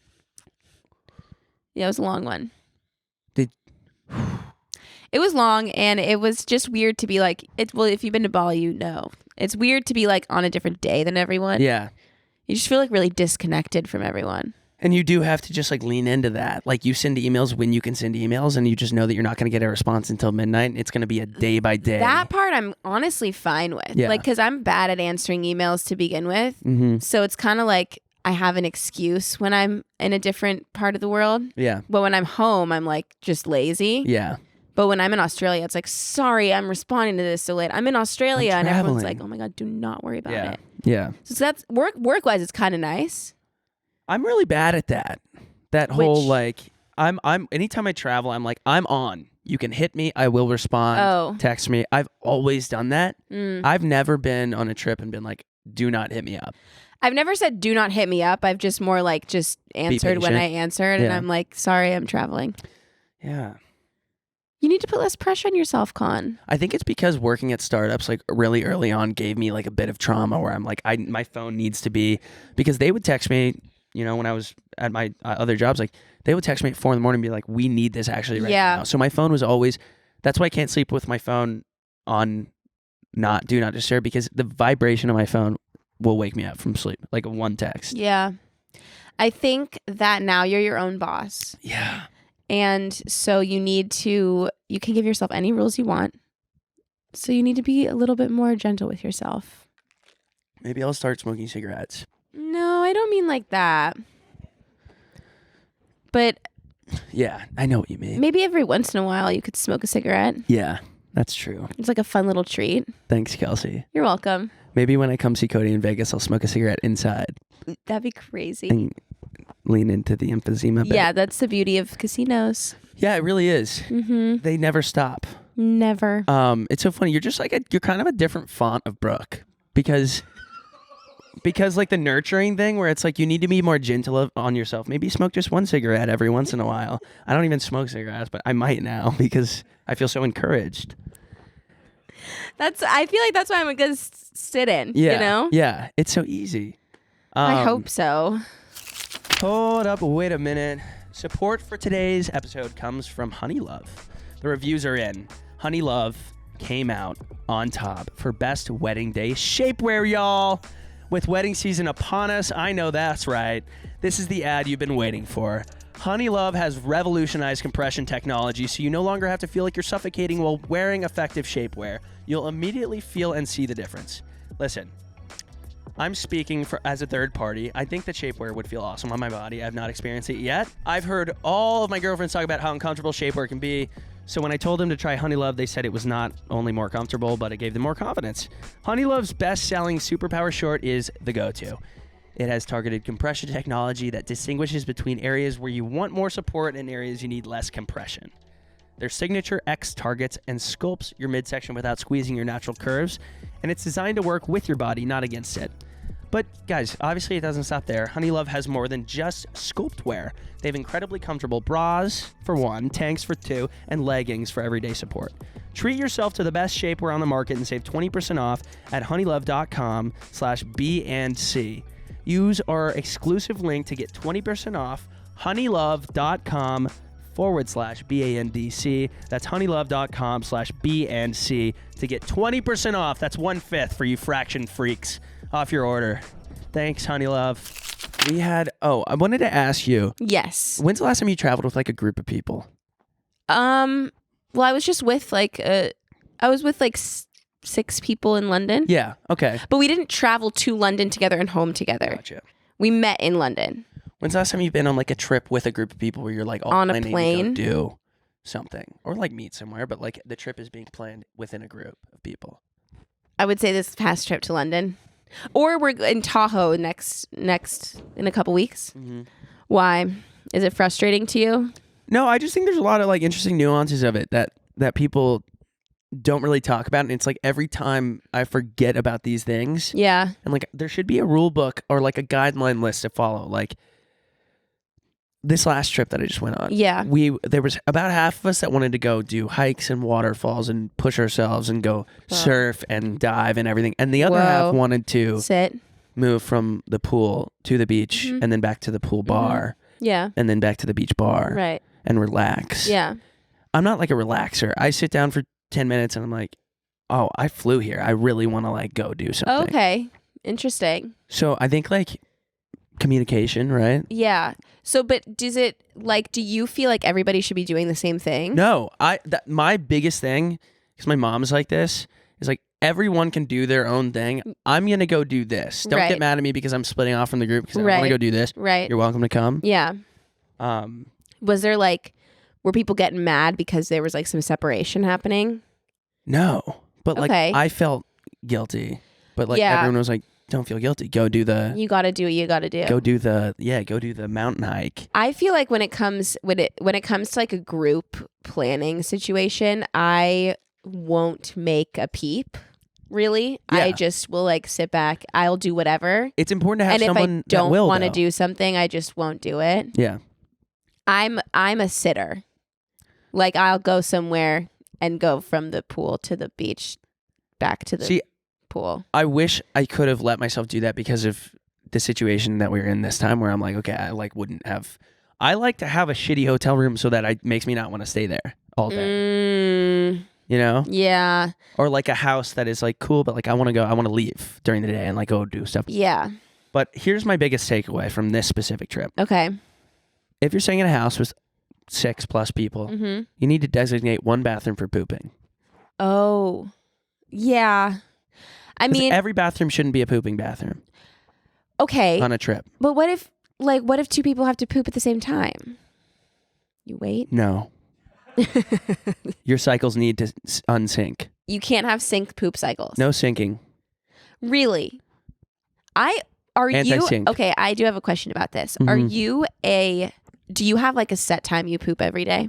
D: Yeah, it was a long one. It was long, and it was just weird to be if you've been to Bali, you know. It's weird to be on a different day than everyone.
A: Yeah.
D: You just feel really disconnected from everyone.
A: And you do have to just lean into that. You send emails when you can send emails, and you just know that you're not going to get a response until midnight. It's going to be a day by day.
D: That part I'm honestly fine with.
A: Yeah.
D: Because I'm bad at answering emails to begin with.
A: Mm-hmm.
D: So it's kind of I have an excuse when I'm in a different part of the world.
A: Yeah.
D: But when I'm home, I'm just lazy.
A: Yeah.
D: But when I'm in Australia, it's sorry, I'm responding to this so late. I'm in Australia, and everyone's oh my God, do not worry about it.
A: Yeah.
D: So that's work-wise, it's kind of nice.
A: I'm really bad at that. That whole I'm anytime I travel, I'm I'm on. You can hit me, I will respond.
D: Oh.
A: Text me. I've always done that. I've never been on a trip and been do not hit me up.
D: I've never said do not hit me up. I've just more just answered when I answered, and I'm sorry, I'm traveling.
A: Yeah.
D: You need to put less pressure on yourself, Con.
A: I think it's because working at startups really early on gave me a bit of trauma where I'm my phone needs to be, because they would text me, when I was at my other jobs, they would text me at 4 a.m. and be we need this actually right now. So my phone was always, that's why I can't sleep with my phone on do not disturb, because the vibration of my phone will wake me up from sleep. Like one text.
D: Yeah. I think that now you're your own boss.
A: Yeah.
D: And so you can give yourself any rules you want. So you need to be a little bit more gentle with yourself.
A: Maybe I'll start smoking cigarettes.
D: No, I don't mean like that. But
A: Yeah, I know what you mean.
D: maybe every once in a while you could smoke a cigarette.
A: Yeah, that's true.
D: It's like a fun little treat.
A: Thanks, Kelsey.
D: You're welcome.
A: Maybe when I come see Cody in Vegas, I'll smoke a cigarette inside
D: That'd be crazy.
A: and lean into the emphysema bit.
D: Yeah, that's the beauty of casinos.
A: Yeah, it really is.
D: Mm-hmm.
A: They never stop.
D: Never.
A: It's so funny. You're just like you're kind of a different font of Brooke because like the nurturing thing where it's like you need to be more gentle on yourself. Maybe smoke just one cigarette every once in a while. I don't even smoke cigarettes, but I might now because I feel so encouraged.
D: I feel like that's why I'm a good sit-in.
A: Yeah,
D: You know?
A: yeah, it's so easy.
D: I hope so.
A: Hold up, wait a minute. Support for today's episode comes from HoneyLove. The reviews are in. HoneyLove came out on top for best wedding day shapewear, y'all. With wedding season upon us, I know that's right. This is the ad you've been waiting for. HoneyLove has revolutionized compression technology, so you no longer have to feel like you're suffocating while wearing effective shapewear. You'll immediately feel and see the difference. Listen, I'm speaking as a third party. I think that shapewear would feel awesome on my body. I've not experienced it yet. I've heard all of my girlfriends talk about how uncomfortable shapewear can be. So when I told them to try HoneyLove, they said it was not only more comfortable, but it gave them more confidence. HoneyLove's best-selling Superpower Short is the go-to. It has targeted compression technology that distinguishes between areas where you want more support and areas you need less compression. Their signature X targets and sculpts your midsection without squeezing your natural curves, and it's designed to work with your body, not against it. But guys, obviously it doesn't stop there. HoneyLove has more than just sculpt wear. They have incredibly comfortable bras for one, tanks for two, and leggings for everyday support. Treat yourself to the best shapewear on the market and save 20% off at honeylove.com/B&C. Use our exclusive link to get 20% off, honeylove.com/BANDC. That's honeylove.com/BNC to get 20% off. That's 1/5 for you fraction freaks off your order. Thanks, HoneyLove. I wanted to ask you,
D: Yes.
A: when's the last time you traveled with like a group of people?
D: Well, I was just with like 6 people in London.
A: Yeah, okay.
D: But we didn't travel to London together and home together.
A: Gotcha.
D: We met in London.
A: When's the last time you've been on like a trip with a group of people where you're like all
D: On a
A: planning
D: plane?
A: to go do something? Or like meet somewhere, but like the trip is being planned within a group of people.
D: I would say this past trip to London. Or we're in Tahoe next in a couple weeks.
A: Mm-hmm.
D: Why? Is it frustrating to you?
A: No, I just think there's a lot of like interesting nuances of it that people don't really talk about. And it's like every time I forget about these things,
D: Yeah.
A: and like there should be a rule book or like a guideline list to follow. Like this last trip that I just went on.
D: Yeah.
A: There was about half of us that wanted to go do hikes and waterfalls and push ourselves and go surf and dive and everything. And the other half wanted to
D: Sit.
A: move from the pool to the beach and then back to the pool bar
D: Yeah.
A: and then back to the beach bar
D: Right.
A: and relax.
D: Yeah.
A: I'm not like a relaxer. I sit down for 10 minutes and I'm like, oh, I flew here. I really want to like go do something.
D: Okay. Interesting.
A: So I think like communication, right?
D: Yeah. So, but do you feel like everybody should be doing the same thing?
A: No, my biggest thing, because my mom's like this, is like everyone can do their own thing. I'm going to go do this. Don't
D: Right.
A: get mad at me because I'm splitting off from the group because I want
D: Right.
A: to go do this.
D: Right.
A: You're welcome to come.
D: Yeah.
A: Um,
D: Was there were people getting mad because there was like some separation happening?
A: no, but like
D: Okay.
A: I felt guilty, but like
D: Yeah.
A: everyone was like, don't feel guilty. Go do the,
D: You got to do what you got to do.
A: go do the mountain hike.
D: I feel like when it comes to like a group planning situation, I won't make a peep. Really,
A: Yeah.
D: I just will like sit back. I'll do whatever,
A: It's important to have
D: and if
A: someone
D: I don't
A: want
D: to do something, I just won't do it.
A: Yeah.
D: I'm a sitter. Like I'll go somewhere and go from the pool to the beach, back to the pool.
A: I wish I could have let myself do that because of the situation that we were in this time where I'm like, okay, I like to have a shitty hotel room so that it makes me not want to stay there all day. You know?
D: Yeah.
A: Or like a house that is like cool, but like I want to leave during the day and like go do stuff.
D: Yeah.
A: But here's my biggest takeaway from this specific trip.
D: Okay.
A: If you're staying in a house with 6+ people,
D: Mm-hmm.
A: you need to designate one bathroom for pooping.
D: Oh. Yeah. I
A: 'Cause
D: mean,
A: every bathroom shouldn't be a pooping bathroom
D: okay.
A: on a trip.
D: But what if two people have to poop at the same time? You wait?
A: No. Your cycles need to unsync.
D: You can't have sync poop cycles.
A: No syncing.
D: Really?
A: Anti-sync.
D: Okay, I do have a question about this.
A: Mhm.
D: Do you have like a set time you poop every day?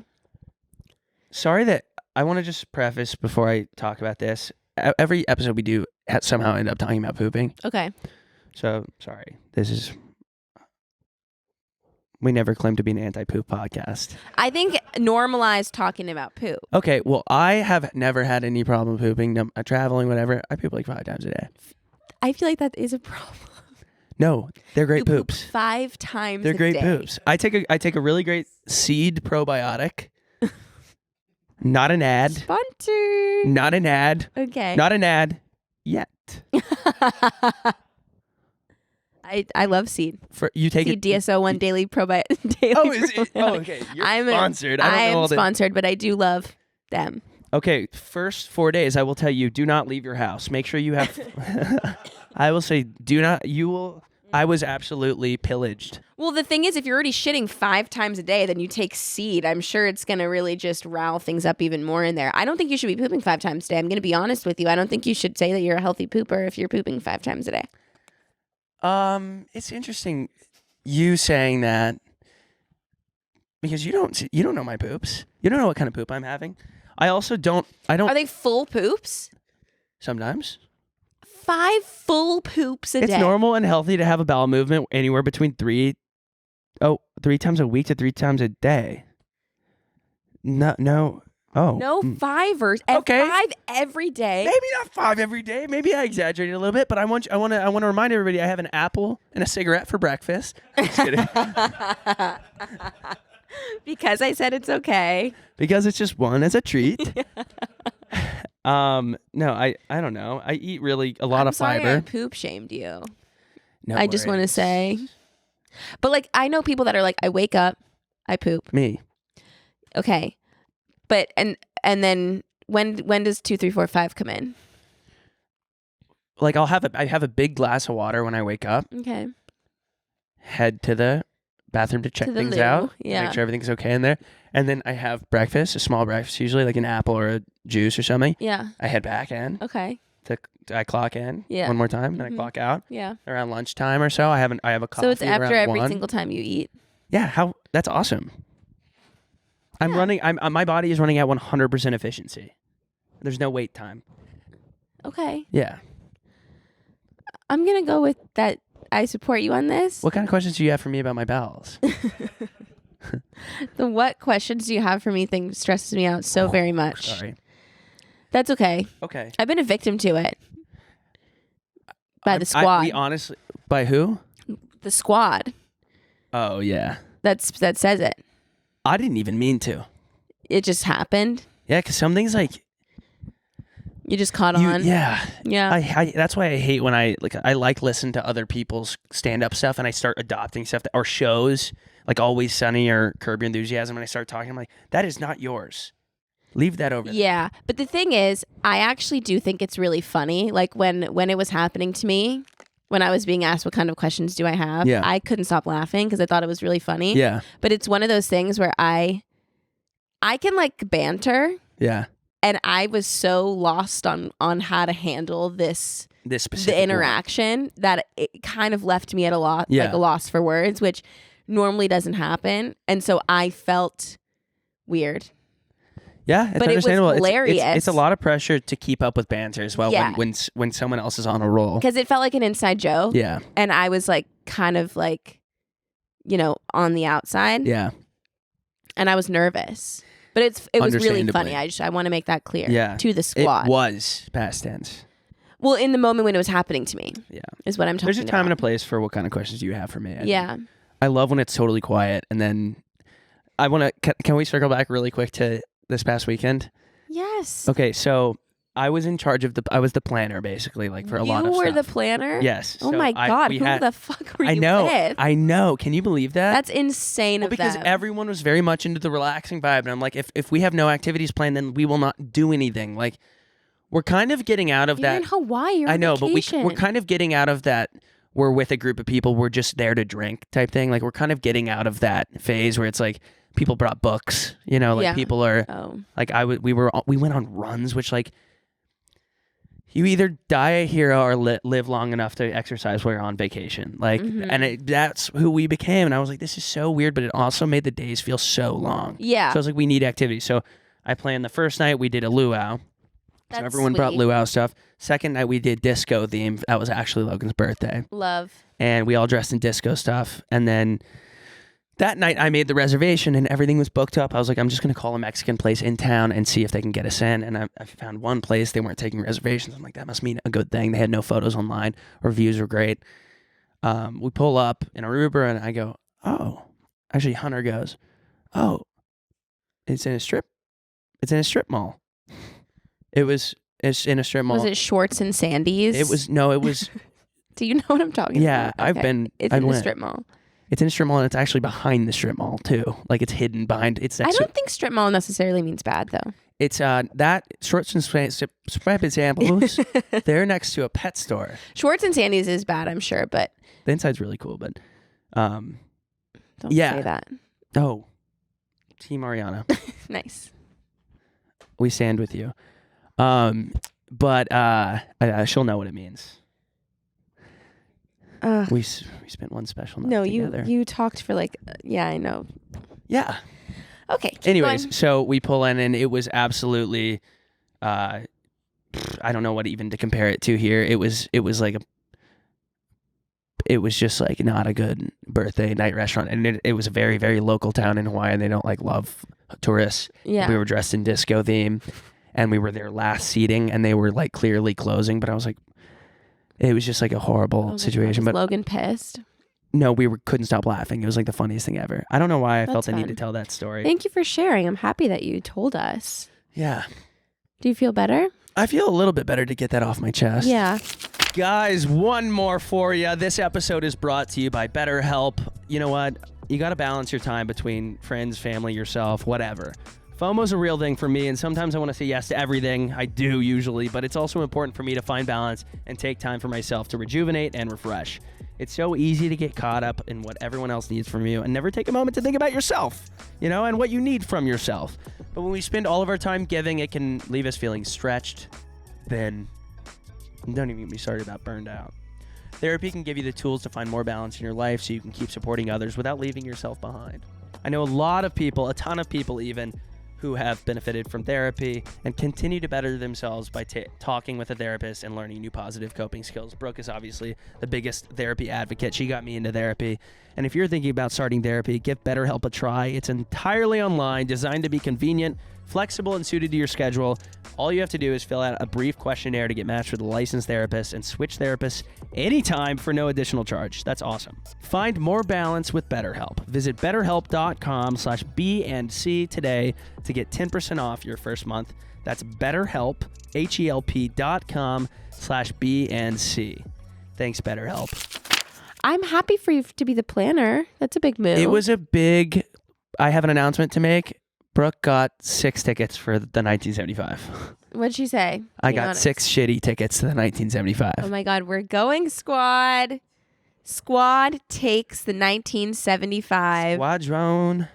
A: Sorry that I want to just preface before I talk about this. Every episode we do somehow end up talking about pooping.
D: Okay.
A: So sorry. We never claimed to be an anti-poop podcast.
D: I think normalize talking about poop.
A: Okay, well, I have never had any problem pooping. Traveling, whatever. I poop like 5 times a day.
D: I feel like that is a problem.
A: No, they're great
D: You poop
A: poops.
D: 5 times
A: They're
D: a
A: great
D: day.
A: poops. I take a really great seed probiotic. Not an ad.
D: Sponsored.
A: Not an ad.
D: Okay.
A: Not an ad yet.
D: I love seed.
A: You take
D: Seed
A: it.
D: DSO1 daily probiotic. Daily
A: Oh, is it? Oh,
D: probiotic.
A: okay. You're
D: I'm
A: sponsored.
D: I
A: don't know
D: am
A: all the-
D: sponsored, but I do love them.
A: Okay, first 4 days, I will tell you, do not leave your house. Make sure you have. I will say, do not. You will. I was absolutely pillaged.
D: Well, the thing is, if you're already shitting 5 times a day, then you take seed. I'm sure it's going to really just rile things up even more in there. I don't think you should be pooping 5 times a day. I'm going to be honest with you. I don't think you should say that you're a healthy pooper if you're pooping 5 times a day.
A: It's interesting you saying that because you don't know my poops. You don't know what kind of poop I'm having. I also don't.
D: Are they full poops?
A: Sometimes
D: 5 full poops a day.
A: it's normal and healthy to have a bowel movement anywhere between 3 times a week to 3 times a day. No. Oh.
D: No 5ers. And
A: Okay.
D: 5 every day.
A: Maybe not 5 every day. Maybe I exaggerated a little bit, but I want to remind everybody I have an apple and a cigarette for breakfast. Just kidding.
D: Because I said it's okay.
A: Because it's just one as a treat. No, I don't know. I eat really a lot
D: I'm
A: of
D: sorry
A: fiber.
D: I poop shamed you.
A: No
D: I just want to
A: worries.
D: say. But like I know people that are like, I wake up, I poop.
A: Me.
D: Okay. But and then when does 2, 3, 4, 5 come in?
A: Like I have a big glass of water when I wake up.
D: Okay.
A: Head to the bathroom to check
D: To the
A: things
D: loo,
A: out.
D: yeah.
A: Make sure everything's okay in there. And then I have breakfast, a small breakfast, usually like an apple or a juice or something.
D: Yeah.
A: I head back in.
D: Okay.
A: I clock in
D: Yeah.
A: one more time, then
D: Mhm.
A: I clock out.
D: Yeah.
A: Around lunchtime or so, I have a coffee.
D: So it's after
A: around
D: every
A: 1.
D: single time you eat.
A: Yeah, that's awesome. My body is running at 100% efficiency. There's no wait time.
D: Okay.
A: Yeah.
D: I'm going to go with that. I support you on this.
A: What kind of questions do you have for me about my bowels?
D: The what questions do you have for me thing stresses me out so very much.
A: Sorry.
D: That's okay.
A: Okay.
D: I've been a victim to it. By the squad.
A: Honestly, by who?
D: The squad.
A: Oh yeah.
D: That says it.
A: I didn't even mean to.
D: It just happened.
A: Yeah, because some things like
D: You just caught on.
A: Yeah.
D: Yeah.
A: I that's why I hate when I listen to other people's stand up stuff and I start adopting stuff or shows like Always Sunny or Curb Your Enthusiasm and I start talking. I'm like, that is not yours. Leave that over there.
D: Yeah. But the thing is, I actually do think it's really funny. Like when it was happening to me, when I was being asked what kind of questions do I have,
A: Yeah.
D: I couldn't stop laughing because I thought it was really funny.
A: Yeah.
D: But it's one of those things where I can like banter,
A: Yeah.
D: and I was so lost on how to handle this
A: Specific
D: the interaction that it kind of left me at like
A: Yeah.
D: a loss for words, which normally doesn't happen. And so I felt weird.
A: Yeah, it's
D: But it was
A: understandable.
D: hilarious.
A: It's a lot of pressure to keep up with banter as well
D: Yeah.
A: when someone else is on a roll.
D: Because it felt like an inside joke.
A: Yeah.
D: And I was like kind of like, on the outside.
A: Yeah.
D: And I was nervous. But it was really
A: Understandably.
D: funny. I want to make that clear
A: Yeah.
D: to the squad.
A: It was past tense.
D: Well, in the moment when it was happening to me.
A: Yeah.
D: Is what I'm talking
A: There's a
D: about.
A: time and a place for what kind of questions you have for me.
D: Yeah.
A: I love when it's totally quiet and then I want to can we circle back really quick to this past weekend?
D: Yes. best.
A: Okay, so I was in charge of I was the planner basically, like for a lot of
D: You were
A: stuff.
D: the planner?
A: Yes.
D: Oh
A: so
D: my God.
A: we
D: Who
A: had-
D: the fuck were
A: I
D: you
A: know.
D: with?
A: I know. Can you believe that?
D: That's insane
A: well,
D: of
A: because
D: them.
A: everyone was very much into the relaxing vibe, and I'm like, if we have no activities planned, then we will not do anything. Like, we're kind of getting out of
D: You're
A: that.
D: in Hawaii. You're
A: I
D: on
A: know,
D: vacation.
A: but we're kind of getting out of that. We're with a group of people. We're just there to drink type thing. Like, we're kind of getting out of that phase where it's like people brought books. You know, like
D: Yeah.
A: people are
D: Oh.
A: like we went on runs, which like. You either die a hero or live long enough to exercise while you're on vacation. Like, and that's who we became. And I was like, this is so weird, but it also made the days feel so long.
D: Yeah.
A: So I was like, we need activity. So I planned the first night, we did a luau.
D: That's
A: So everyone brought
D: sweet.
A: luau stuff. Second night, we did disco theme. That was actually Logan's birthday.
D: Love.
A: And we all dressed in disco stuff. And then that night, I made the reservation and everything was booked up. I was like, I'm just going to call a Mexican place in town and see if they can get us in. And I found one place. They weren't taking reservations. I'm like, that must mean a good thing. They had no photos online. Reviews were great. We pull up in our Uber and I go, oh. Actually, Hunter goes, oh, it's in a strip mall. It's in a strip mall.
D: Was it Schwartz and Sandy's?
A: It was,
D: Do you know what I'm talking
A: yeah,
D: about?
A: I've
D: Okay.
A: been,
D: It's
A: I
D: in the
A: went.
D: strip mall.
A: It's in a strip mall and it's actually behind the strip mall too. Like it's hidden behind. It's
D: I don't think strip mall necessarily means bad though.
A: It's that Schwartz and Swap Examples. They're next to a pet store.
D: Schwartz and Sandy's is bad, I'm sure, but
A: The inside's really cool, but
D: don't
A: Yeah.
D: say that.
A: oh, Team Ariana,
D: Nice.
A: we stand with you. But she'll know what it means. We spent one special night
D: No,
A: together.
D: you talked for like yeah, I know.
A: Yeah.
D: Okay. keep
A: Anyways,
D: going.
A: so we pull in and it was absolutely I don't know what even to compare it to here. It was like it was just like not a good birthday night restaurant, and it was a very, very local town in Hawaii and they don't like love tourists.
D: Yeah.
A: We were dressed in disco theme and we were their last seating and they were like clearly closing, but I was like, it was just like a horrible
D: Oh my God,
A: situation.
D: was
A: But
D: Logan pissed.
A: no, couldn't stop laughing. It was like the funniest thing ever. I don't know why I felt
D: That's
A: the need
D: fun.
A: to tell that story.
D: Thank you for sharing. I'm happy that you told us.
A: Yeah.
D: Do you feel better?
A: I feel a little bit better to get that off my chest.
D: Yeah.
A: Guys, one more for you. This episode is brought to you by BetterHelp. You know what? You got to balance your time between friends, family, yourself, whatever. FOMO's a real thing for me, and sometimes I want to say yes to everything. I do usually, but it's also important for me to find balance and take time for myself to rejuvenate and refresh. It's so easy to get caught up in what everyone else needs from you and never take a moment to think about yourself, and what you need from yourself. But when we spend all of our time giving, it can leave us feeling stretched, thin, and don't even get me started about burned out. Therapy can give you the tools to find more balance in your life so you can keep supporting others without leaving yourself behind. I know a lot of people, a ton of people even, who have benefited from therapy and continue to better themselves by talking with a therapist and learning new positive coping skills. Brooke is obviously the biggest therapy advocate. She got me into therapy. And if you're thinking about starting therapy, give BetterHelp a try. It's entirely online, designed to be convenient, flexible, and suited to your schedule. All you have to do is fill out a brief questionnaire to get matched with a licensed therapist and switch therapists anytime for no additional charge. That's awesome. Find more balance with BetterHelp. Visit betterhelp.com/B&C today to get 10% off your first month. That's BetterHelp, HELP.com/B&C. Thanks, BetterHelp.
D: I'm happy for you to be the planner. That's a big move.
A: It was a big... I have an announcement to make. Brooke got 6 tickets for the 1975.
D: What'd she say?
A: I
D: Be
A: got
D: honest.
A: 6 shitty tickets to the 1975.
D: Oh my God, we're going squad. Squad takes the 1975.
A: Squadron.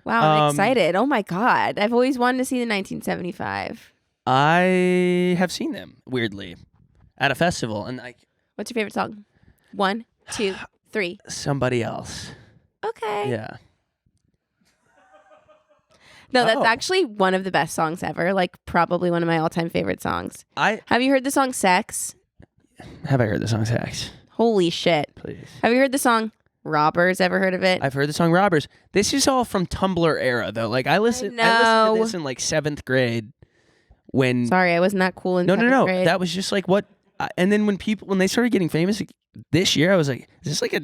D: Wow, I'm excited. Oh my God. I've always wanted to see the 1975.
A: I have seen them, weirdly, at a festival. And like
D: What's your favorite song? 1, 2, 3.
A: somebody else.
D: Okay.
A: Yeah.
D: No, that's
A: Oh.
D: actually one of the best songs ever. Like probably one of my all-time favorite songs.
A: Have
D: Have you heard the song Sex?
A: I heard the song Sex?
D: Holy shit.
A: Please.
D: Have you heard the song Robbers? Ever heard of it?
A: I've heard the song Robbers. This is all from Tumblr era, though. Like I listened
D: know.
A: to this in like 7th grade when...
D: Sorry, I wasn't that cool in
A: No.
D: seventh grade.
A: That was just like what... and then when they started getting famous this year, I was like, is this like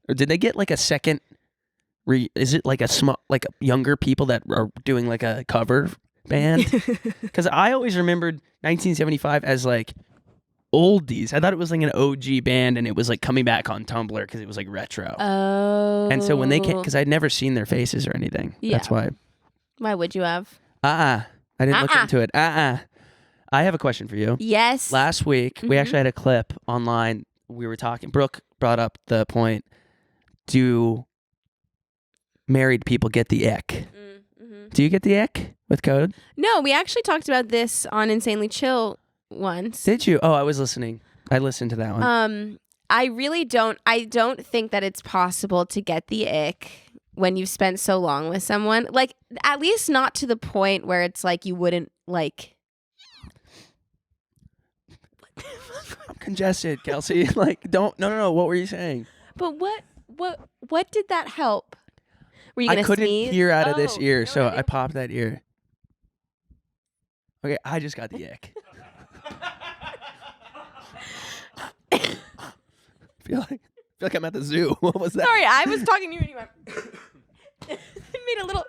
A: or did they get like a second... is it like a small, like younger people that are doing like a cover? band? Because I always remembered 1975 as like oldies. I thought it was like an OG band, and it was like coming back on Tumblr because it was like retro.
D: Oh.
A: And so when they came, because I'd never seen their faces or anything.
D: Yeah.
A: That's why.
D: Why would you have?
A: I didn't look into it. I have a question for you.
D: Yes.
A: Last week, we actually had a clip online. We were talking. Brooke brought up the point: do married people get the ick? Do you get the ick with Code?
D: No, we actually talked about this on Insanely Chill once.
A: Did you? Oh, I was listening. I listened to that one.
D: I really don't. I don't think that it's possible to get the ick when you've spent so long with someone. Like, at least not to the point where it's like you wouldn't like.
A: I'm congested, Kelsey. Like, don't. No. What were you saying?
D: But what did that help? Were you gonna
A: I couldn't
D: sneeze?
A: hear out of this
D: Oh,
A: ear,
D: no,
A: so
D: I
A: I
D: didn't.
A: popped that ear. Okay, I just got the ick. feel like I'm at the zoo. What was that?
D: Sorry, I was talking to you and you went. It made a little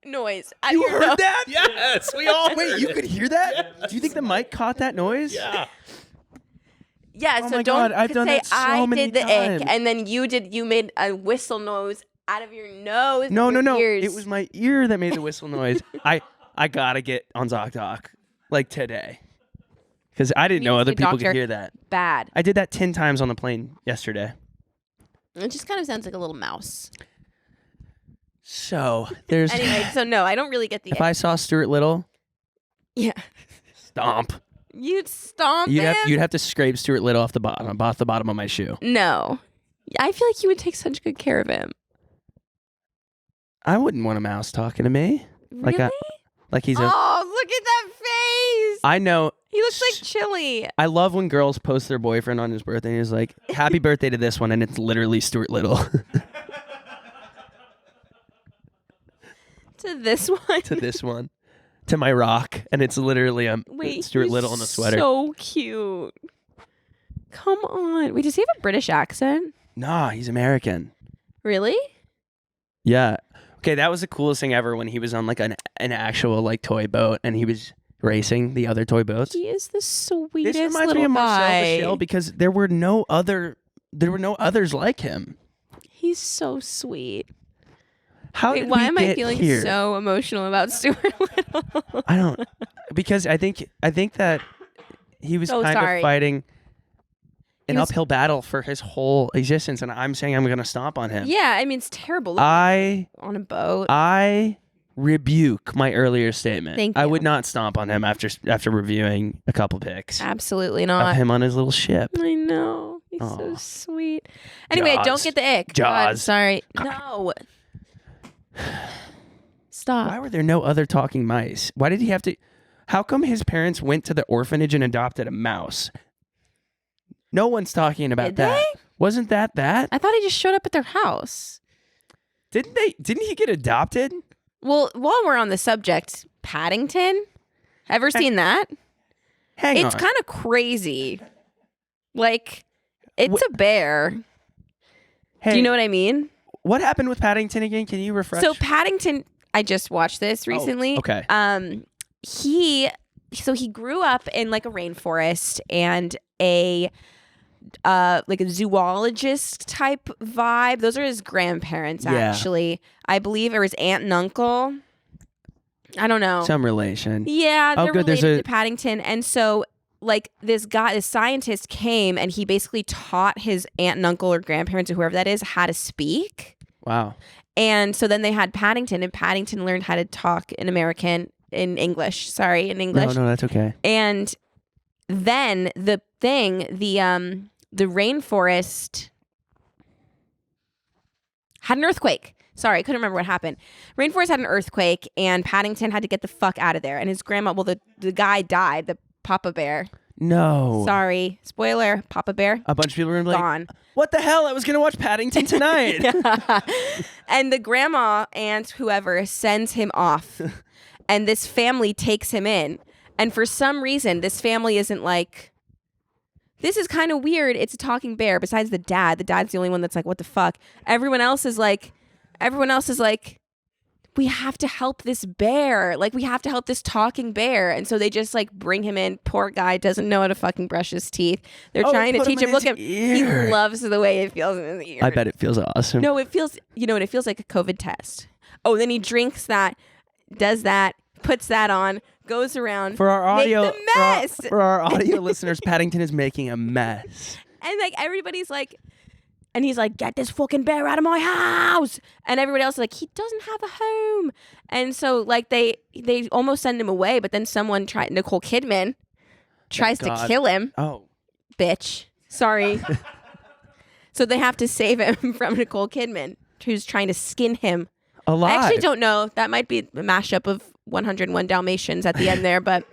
D: noise. out of
A: You
D: your
A: heard
D: nose.
A: that?
C: Yes, we all.
A: Wait, you could hear that? Do you think the mic caught that noise?
C: Yeah.
D: Yeah,
A: Oh
D: so
A: my
D: don't
A: God, I've done
D: say
A: that so
D: I
A: many
D: did the
A: times.
D: ick, and then you made a whistle nose out of your nose.
A: No.
D: and your ears.
A: It was my ear that made the whistle noise. I gotta get on ZocDoc like today, because I didn't
D: You
A: know
D: need to
A: other
D: see a
A: people
D: doctor.
A: could hear that.
D: bad.
A: I did that 10 times on the plane yesterday.
D: It just kind of sounds like a little mouse.
A: So there's.
D: Anyway, so no, I don't really get the
A: if
D: ick.
A: I saw Stewart Little,
D: Yeah,
A: stomp.
D: you'd stomp
A: You'd
D: him.
A: have to scrape Stewart Little off the bottom of my shoe.
D: No, I feel like you would take such good care of him.
A: I wouldn't want a mouse talking to me.
D: Really?
A: Like he's a.
D: Oh, look at that face.
A: I know.
D: He looks like Chili.
A: I love when girls post their boyfriend on his birthday and he's like, "Happy birthday to this one," and it's literally Stewart Little.
D: To this one.
A: To this one, to my rock, and it's literally
D: Wait,
A: Stewart
D: he's
A: Little in a sweater.
D: So cute. Come on. Wait, does he have a British accent?
A: Nah, he's American.
D: Really?
A: Yeah. Okay, that was the coolest thing ever when he was on like an actual like toy boat and he was racing the other toy boats.
D: He is the sweetest
A: This reminds
D: little
A: me of Marcel
D: guy.
A: Michel because there were no others like him.
D: He's so sweet.
A: How
D: Wait,
A: did
D: why
A: we
D: am I
A: get
D: feeling
A: here?
D: so emotional about Stewart Little?
A: I don't, because I think that he was
D: So
A: kind
D: sorry.
A: of fighting an
D: He was-
A: uphill battle for his whole existence, and I'm saying I'm going to stomp on him.
D: Yeah, I mean, it's terrible. Look,
A: I
D: on a boat.
A: rebuke my earlier statement.
D: Thank
A: I
D: you.
A: would not stomp on him after reviewing a couple pics
D: Absolutely
A: of
D: not.
A: him on his little ship.
D: I know. He's so
A: Aw.
D: sweet. Anyway,
A: Jaws.
D: don't get the ick. God,
A: Jaws.
D: sorry. No. Stop.
A: Why were there no other talking mice? Why did he have to? How come his parents went to the orphanage and adopted a mouse? No one's talking about
D: Did
A: that.
D: they?
A: Wasn't that?
D: I thought he just showed up at their house.
A: Didn't he get adopted?
D: Well, while we're on the subject, Paddington. Ever seen that?
A: Hang
D: It's
A: on.
D: kind of crazy. Like, it's a bear.
A: Hey,
D: Do you know what I mean?
A: what happened with Paddington again? Can you refresh?
D: So Paddington, I just watched this recently.
A: okay.
D: He grew up in like a rainforest and a like a zoologist type vibe. Those are his grandparents,
A: Yeah.
D: actually. I believe, or his aunt and uncle. I don't know.
A: Some relation.
D: Yeah,
A: Oh,
D: they're
A: good, there's
D: related
A: a-
D: to Paddington. And so, like, this scientist came and he basically taught his aunt and uncle or grandparents or whoever that is how to speak.
A: Wow.
D: And so then they had Paddington, and Paddington learned how to talk in English. Sorry, in English.
A: No, that's okay.
D: And then the rainforest had an earthquake. Sorry, I couldn't remember what happened. Rainforest had an earthquake, and Paddington had to get the fuck out of there. And his grandma, well, the guy died, the Papa Bear.
A: No.
D: Sorry, spoiler, Papa Bear
A: A bunch of people were like,
D: gone.
A: "What the hell? I was gonna watch Paddington tonight."
D: And the grandma, aunt, whoever, sends him off. And this family takes him in. And for some reason, this family isn't like, this is kind of weird. It's a talking bear. Besides the dad. The dad's the only one that's like, what the fuck? Everyone else is like, we have to help this bear. Like, we have to help this talking bear. And so they just like bring him in. Poor guy doesn't know how to fucking brush his teeth. They're trying to
A: put
D: teach
A: him
D: him.
A: in
D: Look
A: his
D: at He
A: ear.
D: loves the way it feels in his ear.
A: I bet it feels awesome.
D: No, it feels, you know what? It feels like a COVID test. Oh, then he drinks that, does that, puts that on, goes around.
A: For our audio,
D: makes a mess.
A: for our audio listeners, Paddington is making a mess.
D: And like everybody's like, and he's like, get this fucking bear out of my house. And everybody else is like, he doesn't have a home. And so like they almost send him away, but then someone Nicole Kidman tries to
A: God.
D: kill him.
A: Oh,
D: Bitch. Sorry. So they have to save him from Nicole Kidman, who's trying to skin him.
A: alive.
D: I actually don't know. That might be a mashup of 101 Dalmatians at the end there, but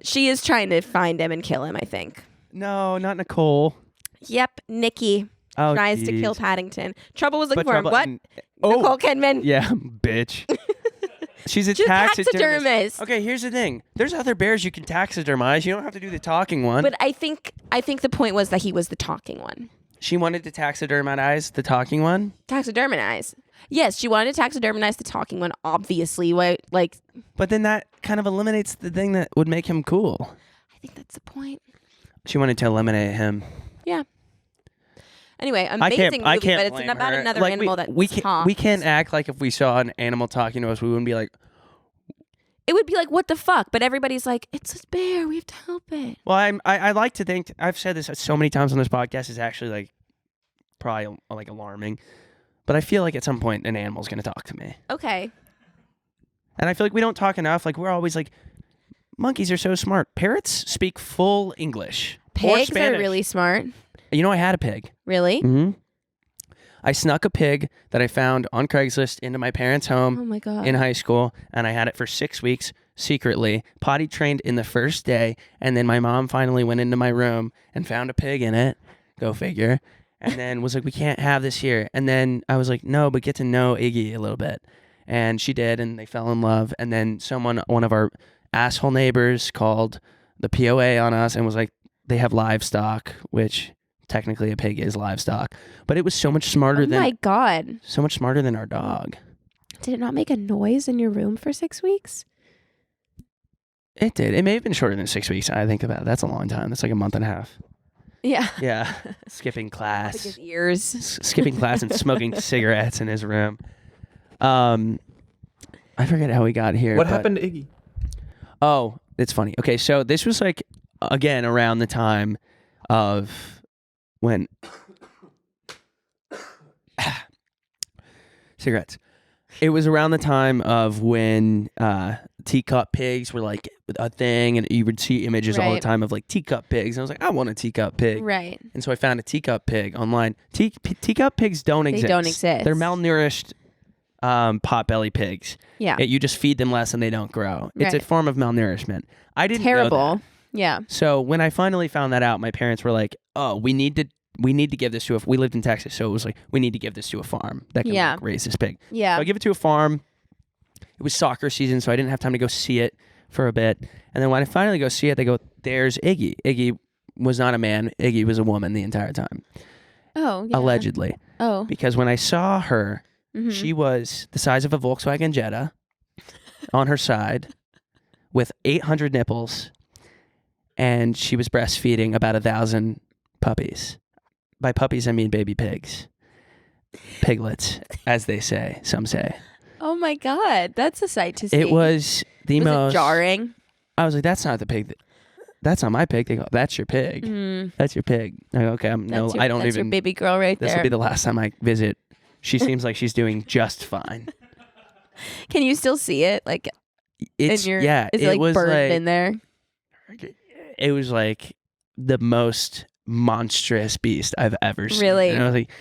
D: she is trying to find him and kill him, I think.
A: No, not Nicole.
D: Yep, Nikki
A: Oh,
D: tries to
A: geez.
D: kill Paddington. Trouble was looking
A: But
D: for him.
A: Trouble-
D: What?
A: and- Oh,
D: Nicole Kidman.
A: yeah, bitch. She's a
D: She's a
A: taxidermist.
D: taxidermist.
A: Okay, here's the thing. There's other bears you can taxidermize. You don't have to do the talking one.
D: But I think the point was that he was the talking one.
A: She wanted to taxidermize the talking one.
D: Taxidermize. Yes, she wanted to taxidermize the talking one, obviously. Like,
A: But then that kind of eliminates the thing that would make him cool.
D: I think that's the point.
A: She wanted to eliminate him.
D: Yeah. Anyway,
A: I
D: amazing
A: can't
D: movie, but it's
A: blame
D: about
A: her.
D: another
A: Like,
D: animal that
A: we
D: talks.
A: can't act like if we saw an animal talking to us, we wouldn't be like,
D: It would be like, what the fuck? But everybody's like, it's a bear. We have to help it.
A: well, I like to think, I've said this so many times on this podcast, it's actually like probably like alarming, but I feel like at some point an animal's going to talk to me.
D: Okay.
A: And I feel like we don't talk enough. Like we're always like, monkeys are so smart. Parrots speak full English. Or
D: Pigs are
A: Spanish.
D: really smart.
A: You know, I had a pig.
D: Really?
A: Mm-hmm. I snuck a pig that I found on Craigslist into my parents' home
D: Oh my God.
A: in high school, and I had it for 6 weeks secretly. Potty trained in the first day, and then my mom finally went into my room and found a pig in it. Go figure. And then was like, we can't have this here. And then I was like, no, but get to know Iggy a little bit. And she did, and they fell in love. And then one of our asshole neighbors called the POA on us and was like, they have livestock, which technically a pig is livestock. But it was so much smarter
D: Oh my God.
A: so much smarter than our dog.
D: Did it not make a noise in your room for 6 weeks?
A: It did. It may have been shorter than 6 weeks. I think about it. That's a long time. That's like a month and a half.
D: Yeah.
A: Yeah. Skipping
D: Like
A: class.
D: his ears.
A: Skipping class and smoking cigarettes in his room. I forget how we got here.
C: What
A: but-
C: happened to Iggy?
A: Oh, it's funny. Okay, so this was like, again, around the time of when... Cigarettes. It was around the time of when teacup pigs were like a thing, and you would see images all the
D: Right.
A: time of like teacup pigs. And I was like, I want a teacup pig.
D: Right.
A: And so I found a teacup pig online. Teacup pigs don't exist.
D: don't exist.
A: They're malnourished potbelly pigs.
D: Yeah.
A: You just feed them less and they don't grow. It's a
D: Right.
A: form of malnourishment. I didn't know
D: Terrible.
A: that.
D: Yeah.
A: So when I finally found that out, my parents were like, "Oh, we need to give this to we lived in Texas, so it was like we need to give this to a farm that can
D: Yeah.
A: like, raise this pig."
D: Yeah.
A: So I give it to a farm. It was soccer season, so I didn't have time to go see it for a bit. And then when I finally go see it, they go, "There's Iggy." Iggy was not a man. Iggy was a woman the entire time,
D: Oh, yeah.
A: allegedly.
D: Oh.
A: Because when I saw her,
D: Mhm.
A: she was the size of a Volkswagen Jetta on her side with 800 nipples, and she was breastfeeding about 1,000 puppies. By puppies, I mean baby pigs. Piglets, as they say, some say.
D: Oh my God. That's a sight to see.
A: It was the
D: Was
A: most...
D: it jarring?
A: I was like, that's not the pig. That's not my pig. They go, that's your pig.
D: Mm,
A: That's your pig. I go, okay,
D: that's your,
A: I don't
D: that's
A: even...
D: your baby girl right
A: This
D: there.
A: will be the last time I visit. She seems like she's doing just fine.
D: Can you still see it? Like,
A: It's,
D: in your,
A: yeah,
D: is it like
A: was
D: burned
A: like...
D: in there?
A: It was like the most monstrous beast I've ever seen.
D: Really?
A: And I was like,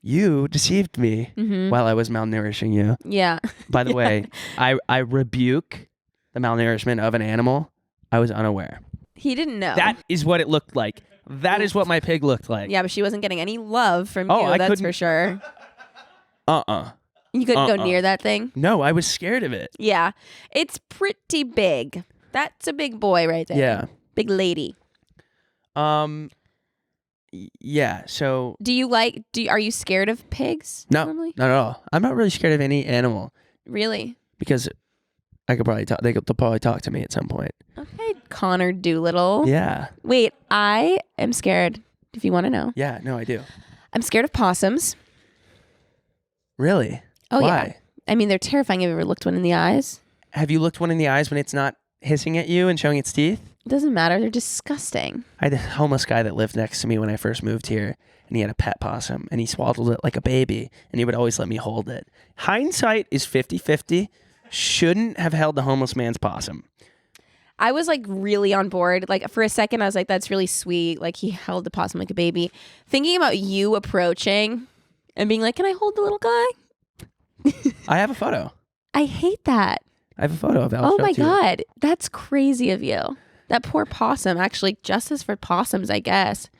A: you deceived me
D: Mm-hmm.
A: while I was malnourishing you.
D: Yeah.
A: By the way, I rebuke the malnourishment of an animal. I was unaware.
D: He didn't know.
A: That is what it looked like. That is what my pig looked like.
D: Yeah, but she wasn't getting any love from
A: Oh,
D: you,
A: I
D: that's
A: couldn't-
D: for sure.
A: Uh-uh.
D: You couldn't go
A: Uh-uh.
D: near that thing?
A: No, I was scared of it.
D: Yeah. It's pretty big. That's a big boy right there.
A: Yeah.
D: Big lady.
A: Yeah, so...
D: Are you scared of pigs
A: No,
D: normally?
A: not at all. I'm not really scared of any animal.
D: Really?
A: because I could probably talk. They'll probably talk to me at some point.
D: Okay, Connor Doolittle.
A: Yeah.
D: Wait, I am scared. If you want to know,
A: Yeah. No, I do.
D: I'm scared of possums.
A: Really?
D: Oh
A: Why?
D: yeah. I mean, they're terrifying. Have you ever looked one in the eyes?
A: Have you looked one in the eyes when it's not hissing at you and showing its teeth?
D: It doesn't matter. They're disgusting.
A: I had a homeless guy that lived next to me when I first moved here, and he had a pet possum, and he swaddled it like a baby, and he would always let me hold it. Hindsight is 50-50. Shouldn't have held the homeless man's possum.
D: I was like really on board. Like for a second, I was like, that's really sweet. Like he held the possum like a baby. Thinking about you approaching and being like, can I hold the little guy?
A: I have a photo.
D: I hate that.
A: I have a photo of it.
D: Oh my God. That's crazy of you. That poor possum. Actually, justice for possums, I guess.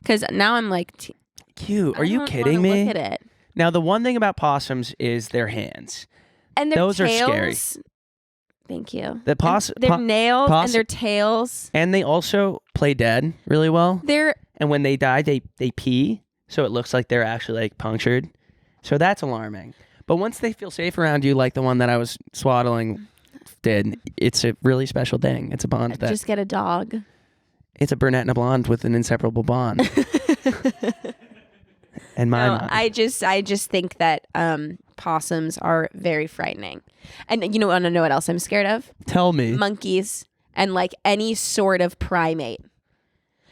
D: Because now I'm like,
A: Cute.
D: I
A: Are you
D: don't
A: kidding
D: wanna
A: me?
D: Look at it.
A: Now, the one thing about possums is their hands.
D: And their
A: Those are
D: tails.
A: scary.
D: Thank you.
A: The
D: Their nails
A: poss-
D: and their tails.
A: And they also play dead really well.
D: They're
A: And when they die, they pee. So it looks like they're actually like punctured. So that's alarming. But once they feel safe around you, like the one that I was swaddling did, it's a really special thing. It's a bond that
D: just get a dog.
A: it's a brunette and a blonde with an inseparable bond. And my
D: No,
A: mind.
D: I just think that possums are very frightening. And you want to know what else I'm scared of?
A: Tell me.
D: Monkeys and like any sort of primate.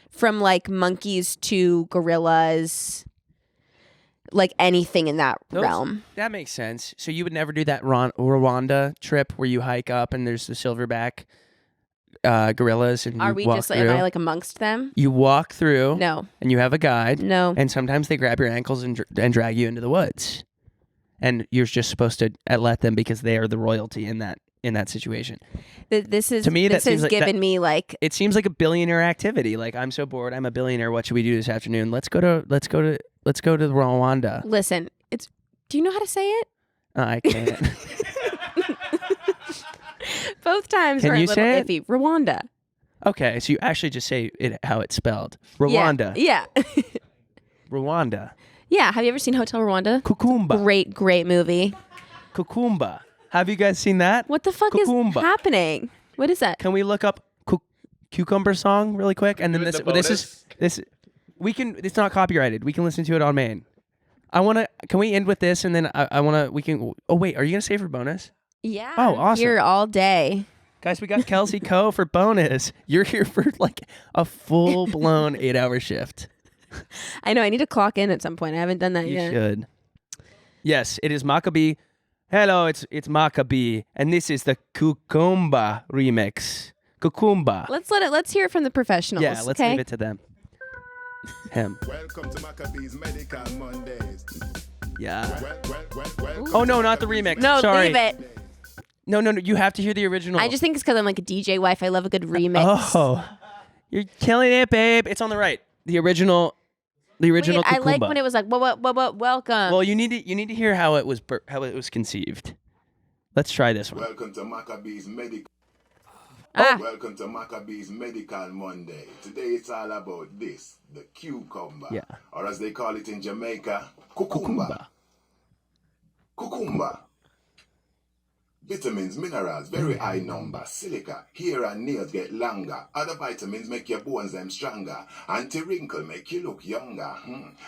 D: From like monkeys to gorillas, like anything in that realm.
A: That makes sense. So you would never do that Rwanda trip where you hike up and there's the silverback gorillas and
D: Are
A: you
D: we
A: walk
D: just
A: through.
D: am I like amongst them?
A: You walk through.
D: No.
A: And you have a guide.
D: No.
A: And sometimes they grab your ankles and drag you into the woods. And you're just supposed to let them because they are the royalty in that situation.
D: This is
A: To me, that
D: this
A: seems
D: has
A: like
D: given
A: that-
D: me like
A: It seems like a billionaire activity. Like, I'm so bored. I'm a billionaire. What should we do this afternoon? Let's go to Rwanda.
D: listen, do you know how to say it?
A: I can't.
D: Both times
A: Can
D: were a
A: you
D: little
A: say it?
D: iffy. Rwanda.
A: Okay, so you actually just say it how it's spelled. Rwanda.
D: Yeah.
A: Rwanda.
D: Yeah. Have you ever seen Hotel Rwanda?
A: Cucumba.
D: Great movie.
A: Cucumba. Have you guys seen that?
D: What the fuck
A: Cucumba.
D: is happening? What is that?
A: Can we look up Cucumber song really quick? And then
C: Do it
A: this
C: in the
A: this we can. It's not copyrighted. We can listen to it on main. I want to. Can we end with this and then I want to. We can. Oh wait, are you gonna stay for bonus?
D: Yeah.
A: Oh,
D: I'm
A: awesome.
D: Here all day.
A: Guys, we got Kelsey Co for bonus. You're here for like a full blown 8-hour shift.
D: I know. I need to clock in at some point. I haven't done that
A: You
D: yet.
A: should. Yes, it is Maccabee. Hello, it's Maccabee, and this is the Cucumba remix. Cucumba.
D: Let's hear it from the professionals.
A: Yeah, let's
D: okay?
A: leave it to them. Him.
F: Welcome to Maccabee's Medical Mondays.
A: Yeah.
F: Welcome
A: Oh no, not the remix.
D: No,
A: Sorry.
D: leave it.
A: No. You have to hear the original.
D: I just think it's because I'm like a DJ wife. I love a good remix.
A: Oh, you're killing it, babe. It's on the right. The original. The original.
D: Wait, I like
A: Cucumba.
D: when it was like, what, welcome.
A: Well, you need to hear how it was conceived. Let's try this one.
F: Welcome to Maccabe's Medical.
D: Ah.
F: Welcome to Maccabee's Medical Monday. Today it's all about this, the cucumber.
A: Yeah.
F: Or as they call it in Jamaica, cucumba. Cucumba. Vitamins, minerals, very high number. Silica, hair and nails get longer. Other vitamins make your bones them stronger. Anti-wrinkle make you look younger.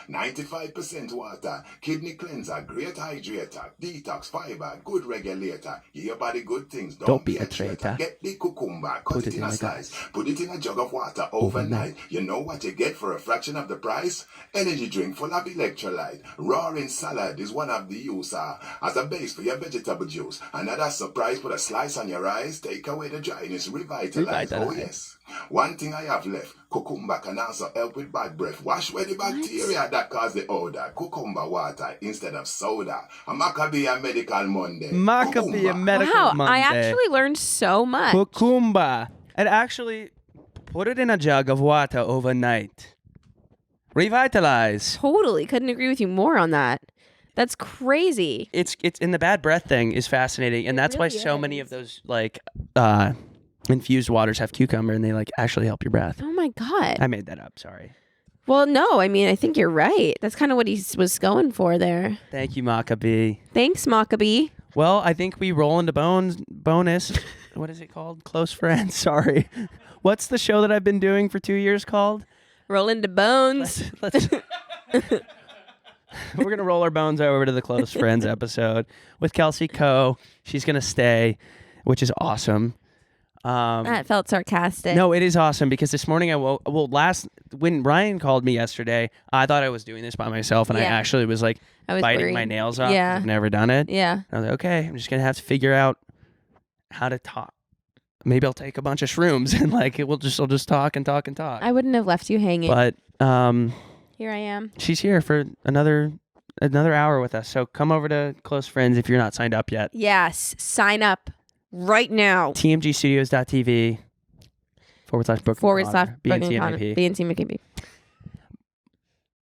F: 95% water. Kidney cleanser, great hydrator. Detox, fiber, good regulator. Give your body good things. Don't be a traitor. Get the cucumber, cut it in a slice. Put it in a jug of water overnight. You know what you get for a fraction of the price? Energy drink full of electrolyte. Roaring salad is one of the use as a base for your vegetable juice. Another surprise, put a slice on your eyes, take away the dryness, revitalize. Oh yes. One thing I have left, cucumber can also help with bad breath. Wash away the bacteria that cause the odor. Cucumber water instead of soda. A Maccabee and Medical Monday.
A: Maccabee
F: Cucumba.
A: and Medical
D: wow,
A: Monday.
D: I actually learned so much.
A: Cucumba. And actually, put it in a jug of water overnight. Revitalize.
D: Totally couldn't agree with you more on that. That's crazy.
A: It's in the bad breath thing is fascinating, and that's why
D: really
A: so many
D: is.
A: of those like infused waters have cucumber, and they like actually help your breath.
D: Oh my God.
A: I made that up. Sorry.
D: Well, no, I mean, I think you're right. That's kind of what he was going for there.
A: Thank you, Maccabee.
D: Thanks, Maccabee.
A: Well, I think we roll into bonus. What is it called? Close Friends. Sorry. What's the show that I've been doing for 2 years called?
D: Roll into bones.
A: Let's We're going to roll our bones over to the Close Friends episode with Kelsey Coe. She's going to stay, which is awesome.
D: That felt sarcastic.
A: No, it is awesome because this morning when Ryan called me yesterday, I thought I was doing this by myself, and I
D: Yeah.
A: actually was like
D: I was
A: biting
D: worried.
A: my nails off.
D: Yeah.
A: I've never done it.
D: Yeah.
A: I was like, okay, I'm just gonna have to figure out how to talk. Maybe I'll take a bunch of shrooms and like I'll just talk and talk and talk.
D: I wouldn't have left you hanging.
A: But
D: Here I am.
A: she's here for another hour with us. So come over to Close Friends if you're not signed up yet.
D: Yes. Sign up right now.
A: tmgstudios.tv /book
D: /
A: BNC
D: BNC McKinney.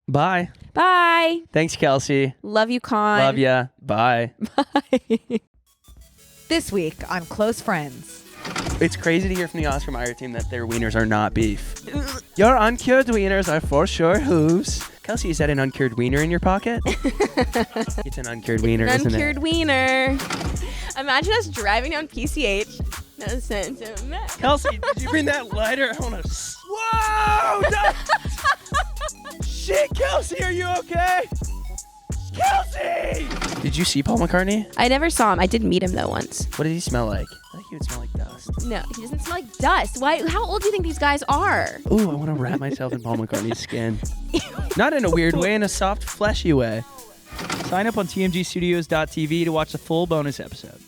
A: Bye.
D: Bye.
A: Thanks, Kelsey.
D: Love you, Con.
A: Love ya. Bye.
D: Bye.
E: This week on Close Friends.
A: It's crazy to hear from the Oscar Mayer team that their wieners are not beef. Your uncured wieners are for sure hooves. Kelsey, is that an uncured wiener in your pocket? It's an uncured wiener, isn't it?
D: Uncured wiener. Imagine us driving down PCH. No sense of that.
A: Kelsey, did you bring that lighter? I want to... Whoa! No! Shit, Kelsey, are you okay? Kelsey! Did you see Paul McCartney?
D: I never saw him. I did meet him though once.
A: What did he smell like? I think he would smell like dust.
D: No, he doesn't smell like dust. Why? How old do you think these guys are?
A: Ooh, I want to wrap myself in Paul McCartney's skin. Not in a weird way, in a soft, fleshy way.
G: Sign up on tmgstudios.tv to watch the full bonus episode.